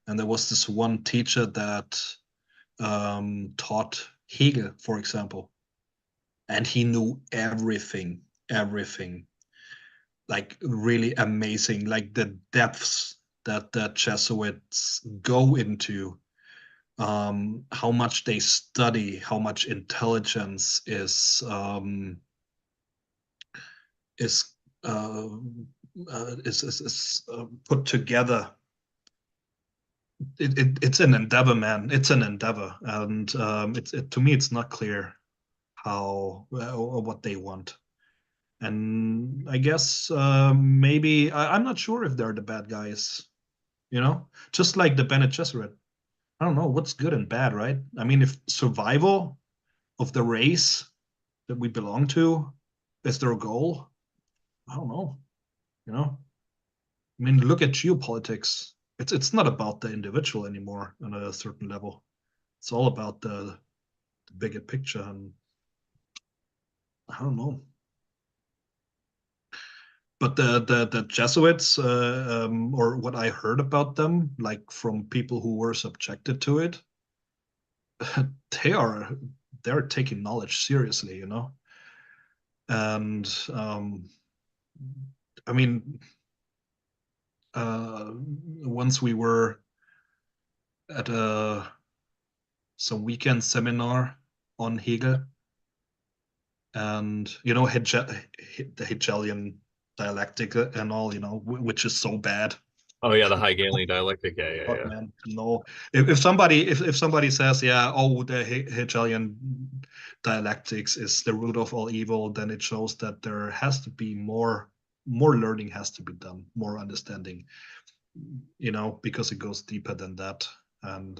And there was this one teacher that taught Hegel, for example, and he knew everything, like really amazing, like the depths that the Jesuits go into, how much they study, how much intelligence is uh, put together. It's an endeavor, man. It's an endeavor, and to me, it's not clear how or what they want. And I guess maybe I'm not sure if they're the bad guys. Just like the Bene Gesserit. I don't know what's good and bad, right? I mean, if survival of the race that we belong to is their goal, I don't know. You know, I mean, look at geopolitics. It's not about the individual anymore on a certain level. It's all about the bigger picture, and I don't know. But the Jesuits, or what I heard about them, like from people who were subjected to it, they are they're taking knowledge seriously, And I mean, once we were at some weekend seminar on Hegel, and the Hegelian dialectic and all, which is so bad. Oh yeah, the Hegelian dialectic. Yeah. Man, no. If somebody says, yeah, oh, the Hegelian dialectics is the root of all evil, then it shows that there has to be more learning has to be done, more understanding, because it goes deeper than that. And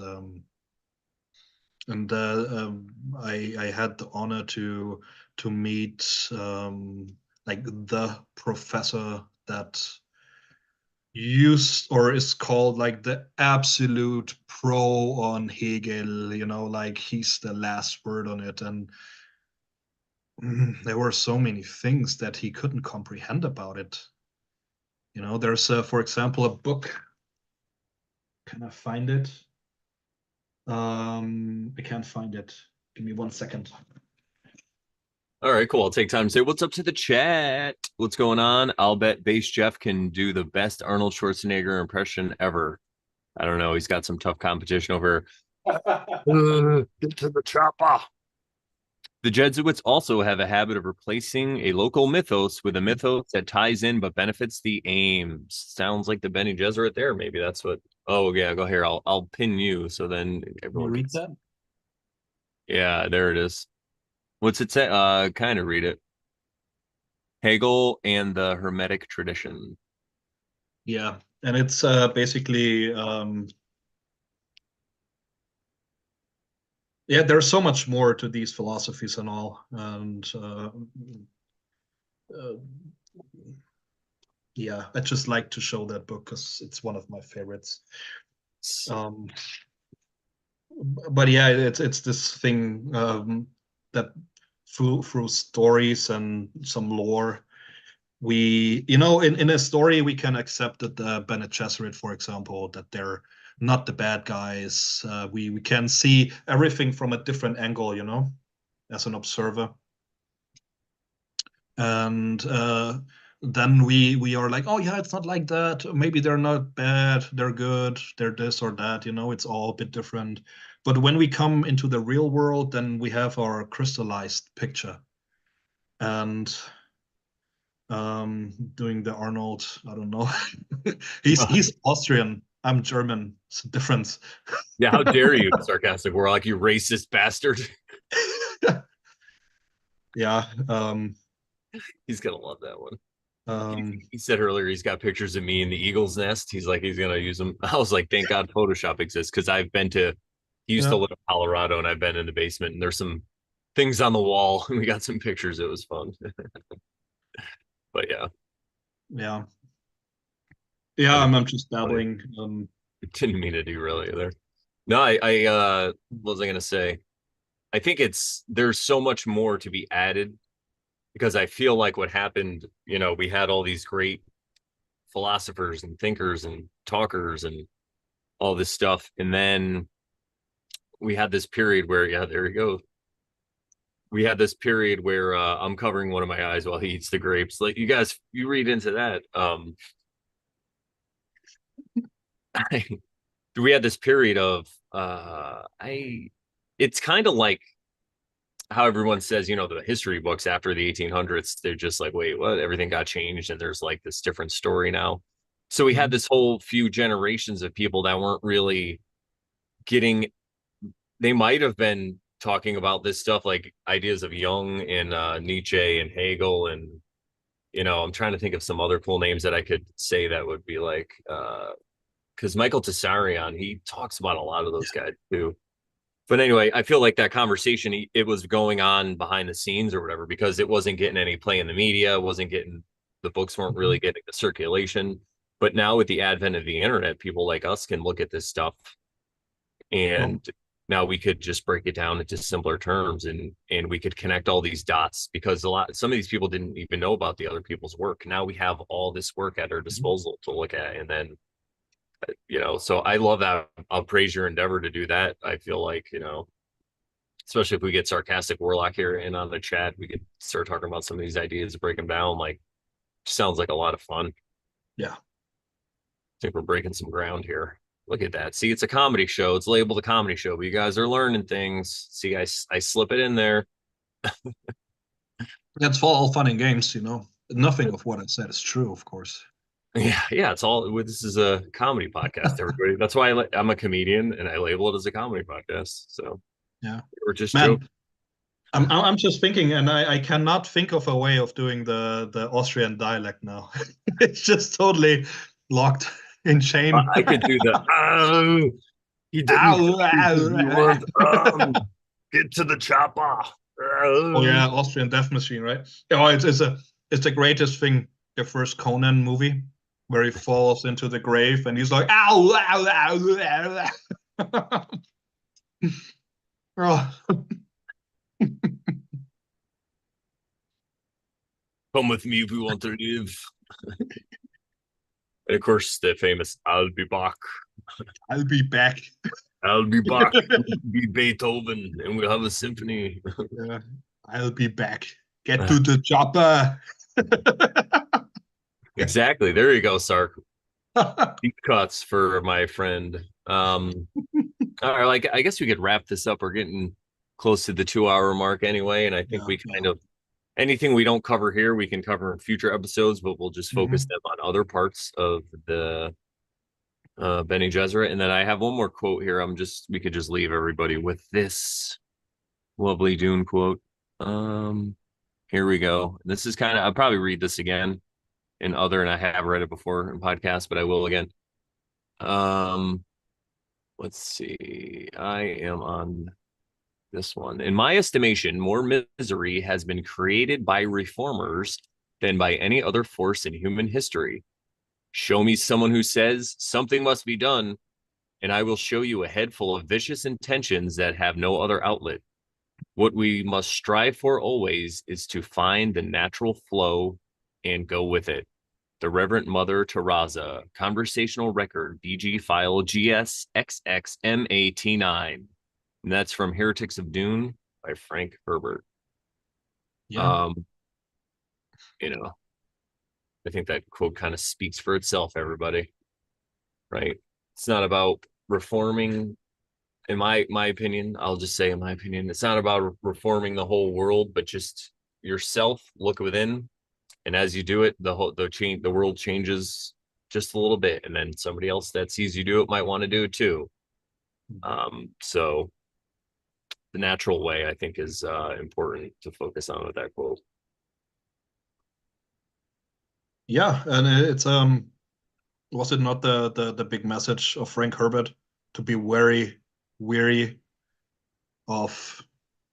I had the honor to meet like the professor that used or is called like the absolute pro on Hegel, like he's the last word on it. And there were so many things that he couldn't comprehend about it. There's, for example, a book. Can I find it? I can't find it. Give me 1 second. All right, cool. I'll take time to say what's up to the chat. What's going on? I'll bet Base Jeff can do the best Arnold Schwarzenegger impression ever. I don't know. He's got some tough competition over. Get to the chopper. The Jesuits also have a habit of replacing a local mythos with a mythos that ties in but benefits the aims. Sounds like the Bene Gesserit there. Maybe that's what. Oh yeah, go here. I'll pin you so then everyone can you read that. Yeah, there it is. What's it say? Kind of read it. Hegel and the Hermetic tradition. Yeah, and it's basically yeah, there's so much more to these philosophies and all, and yeah, I just like to show that book because it's one of my favorites. But yeah, it's this thing that through stories and some lore, we in a story we can accept that the Bene Gesserit, for example, that they're not the bad guys. We can see everything from a different angle, as an observer. And then we are like, oh yeah, it's not like that. Maybe they're not bad, they're good, they're this or that. It's all a bit different. But when we come into the real world, then we have our crystallized picture. And doing the Arnold, I don't know. He's Austrian. I'm German. It's a difference. Yeah, how dare you, sarcastic. We're like, you racist bastard. Yeah. He's gonna love that one. Um, He said earlier he's got pictures of me in the eagle's nest. He's like, he's gonna use them. I was like, thank God Photoshop exists, because I've been to, he used to yeah. live in Colorado, and I've been in the basement, and there's some things on the wall. We got some pictures. It was fun. But yeah, Yeah. Yeah, I mean, I'm just babbling. didn't mean to derail you there. No, what was I gonna say? I think there's so much more to be added, because I feel like what happened, we had all these great philosophers and thinkers and talkers and all this stuff. And then we had this period where, yeah, there you go. We had this period where I'm covering one of my eyes while he eats the grapes. Like, you guys, you read into that. We had this period of it's kind of like how everyone says, the history books after the 1800s, they're just like, wait, what? Everything got changed, and there's like this different story now. So we had this whole few generations of people that weren't really getting, they might have been talking about this stuff, like ideas of Jung and Nietzsche and Hegel. And, I'm trying to think of some other cool names that I could say that would be like, because Michael Tessarion, he talks about a lot of those guys too. But anyway, I feel like that conversation, it was going on behind the scenes or whatever, because it wasn't getting any play in the media, the books weren't really getting the circulation. But now with the advent of the internet, people like us can look at this stuff, and now we could just break it down into simpler terms, and we could connect all these dots, because some of these people didn't even know about the other people's work. Now we have all this work at our disposal to look at, and then so I love that. I'll praise your endeavor to do that. I feel like, especially if we get sarcastic warlock here in on the chat, we could start talking about some of these ideas, break them down. Like, sounds like a lot of fun. Yeah. I think we're breaking some ground here. Look at that. See, it's a comedy show. It's labeled a comedy show, but you guys are learning things. See, I slip it in there. That's all fun and games, Nothing of what I said is true, of course. Yeah, it's all. This is a comedy podcast, everybody. That's why I'm a comedian, and I label it as a comedy podcast. So yeah, we're just man. joking. I'm just thinking, and I cannot think of a way of doing the Austrian dialect now. It's just totally locked in chain. I could do the you want get to the chopper. Oh yeah, Austrian death machine, right? Oh, it's the greatest thing. The first Conan movie, where he falls into the grave and he's like, ow, ow, ow, ow. Oh. Come with me if you want to live. And of course, the famous "I'll be back." I'll be back. I'll be back. Be Beethoven, and we'll have a symphony. Yeah, I'll be back. Get to the chopper. Exactly. There you go, Sark. Deep cuts for my friend. All right, like, I guess we could wrap this up. We're getting close to the 2 hour mark anyway, and I think we kind of, anything we don't cover here, we can cover in future episodes, but we'll just focus them on other parts of the Bene Gesserit. And then I have one more quote here. We could just leave everybody with this lovely Dune quote. Here we go. This is I'll probably read this again and I have read it before in podcasts, but I will again. Let's see. I am on this one. In my estimation, more misery has been created by reformers than by any other force in human history. Show me someone who says something must be done, and I will show you a head full of vicious intentions that have no other outlet. What we must strive for always is to find the natural flow and go with it. The Reverend Mother Teresa, Conversational Record, DG File GSXXMAT9. And that's from Heretics of Dune by Frank Herbert. Yeah. I think that quote kind of speaks for itself, everybody. Right? It's not about reforming in my opinion, I'll just say in my opinion, it's not about reforming the whole world, but just yourself. Look within, and as you do it, the world changes just a little bit, and then somebody else that sees you do it might want to do it too. So the natural way, I think, is important to focus on with that quote. Yeah, and it's was it not the big message of Frank Herbert to be very weary of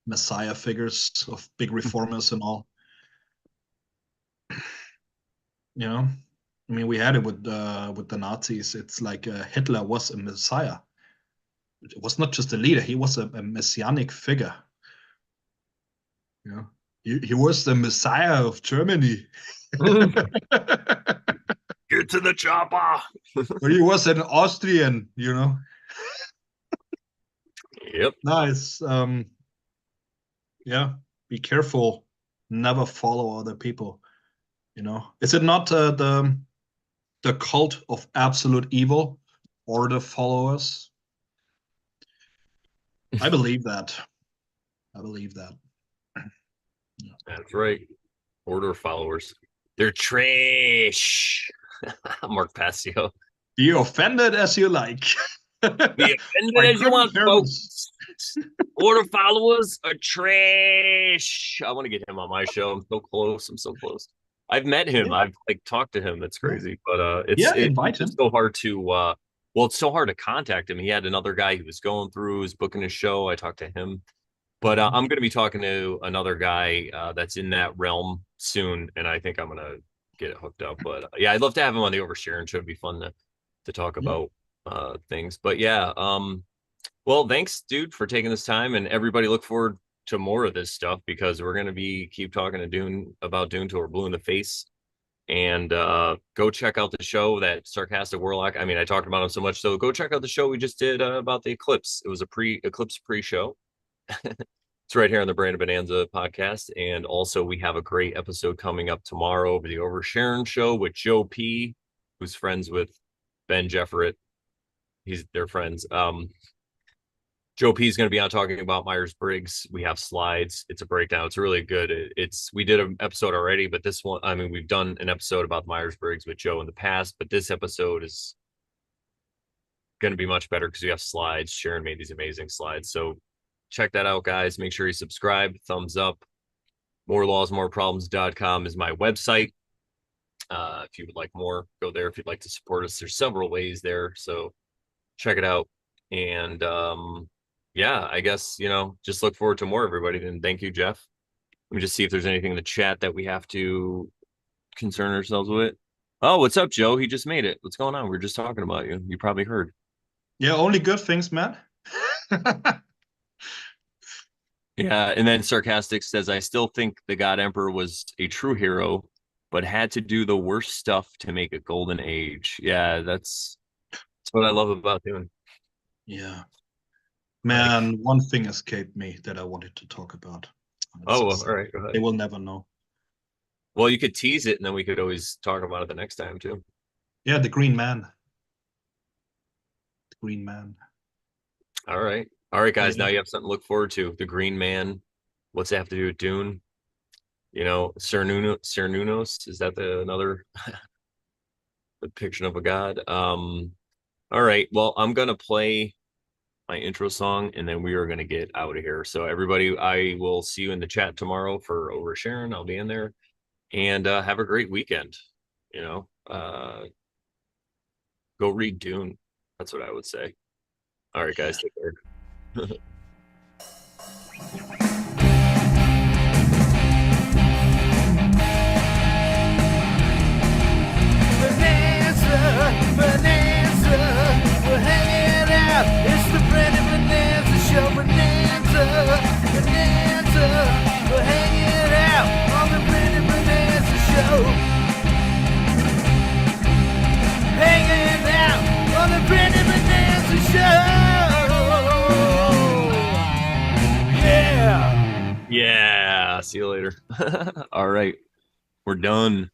messiah figures, of big reformers and all? You know, I mean, we had it with the Nazis. It's like Hitler was a messiah. It was not just a leader; he was a messianic figure. You know, he was the messiah of Germany. Get to the chopper. But he was an Austrian, you know. Yep. Nice. Yeah, be careful. Never follow other people. You know, is it not the cult of absolute evil or the followers? I believe that. I believe that. That's right. Order followers. They're trash. Mark Passio. Be offended as you like. Be offended as you want, folks. Order followers are trash. I want to get him on my show. I'm so close. I'm so close. I've met him. Yeah. I've like talked to him. That's crazy. But invite him. It's so hard to well, it's so hard to contact him. He had another guy he was going through, was booking his show. I talked to him. But I'm going to be talking to another guy that's in that realm soon, and I think I'm going to get it hooked up. But yeah, I'd love to have him on the Oversharing show. It'd be fun to talk about things. But yeah, well, thanks, dude, for taking this time, and everybody look forward to more of this stuff because we're going to keep talking to Dune till we're blue in the face. And go check out the show, that Sarcastic Warlock. I mean, I talked about him so much, so go check out the show we just did about the eclipse. It was a eclipse pre-show. It's right here on the Brandon Bonanza podcast. And also we have a great episode coming up tomorrow over the Oversharing show with Joe P, who's friends with Ben Jefferit. They're friends. Joe P is going to be on talking about Myers-Briggs. We have slides. It's a breakdown. It's really good. We did an episode already, but this one, I mean, we've done an episode about Myers-Briggs with Joe in the past, but this episode is going to be much better because we have slides. Sharon made these amazing slides. So check that out, guys. Make sure you subscribe, thumbs up. morelawsmoreproblems.com is my website. If you would like more, go there. If you'd like to support us, there's several ways there. So check it out. And yeah, I guess, just look forward to more, everybody. And thank you, Jeff. Let me just see if there's anything in the chat that we have to concern ourselves with. Oh, what's up, Joe? He just made it. What's going on? We were just talking about you. You probably heard. Yeah, only good things, Matt. Yeah, and then Sarcastic says, I still think the God Emperor was a true hero, but had to do the worst stuff to make a golden age. Yeah, that's what I love about Dune. Yeah. Man, one thing escaped me that I wanted to talk about. All right, go ahead. They will never know. Well, you could tease it, and then we could always talk about it the next time, too. Yeah, the Green Man. The Green Man. All right. All right, guys, now you have something to look forward to. The Green Man. What's that have to do with Dune? Cernunnos, is that another depiction of a god? All right, well, I'm going to play my intro song, and then we are going to get out of here. So everybody, I will see you in the chat tomorrow for Oversharing. I'll be in there. And have a great weekend. Go read Dune. That's what I would say. All right, guys, take care. Bonanza, we're hanging out. It's the Brandon Bonanza show. Bonanza, we're hanging out on the Brandon Bonanza show. Hanging out on the Brandon Bonanza show. Yeah. Yeah. See you later. All right. We're done.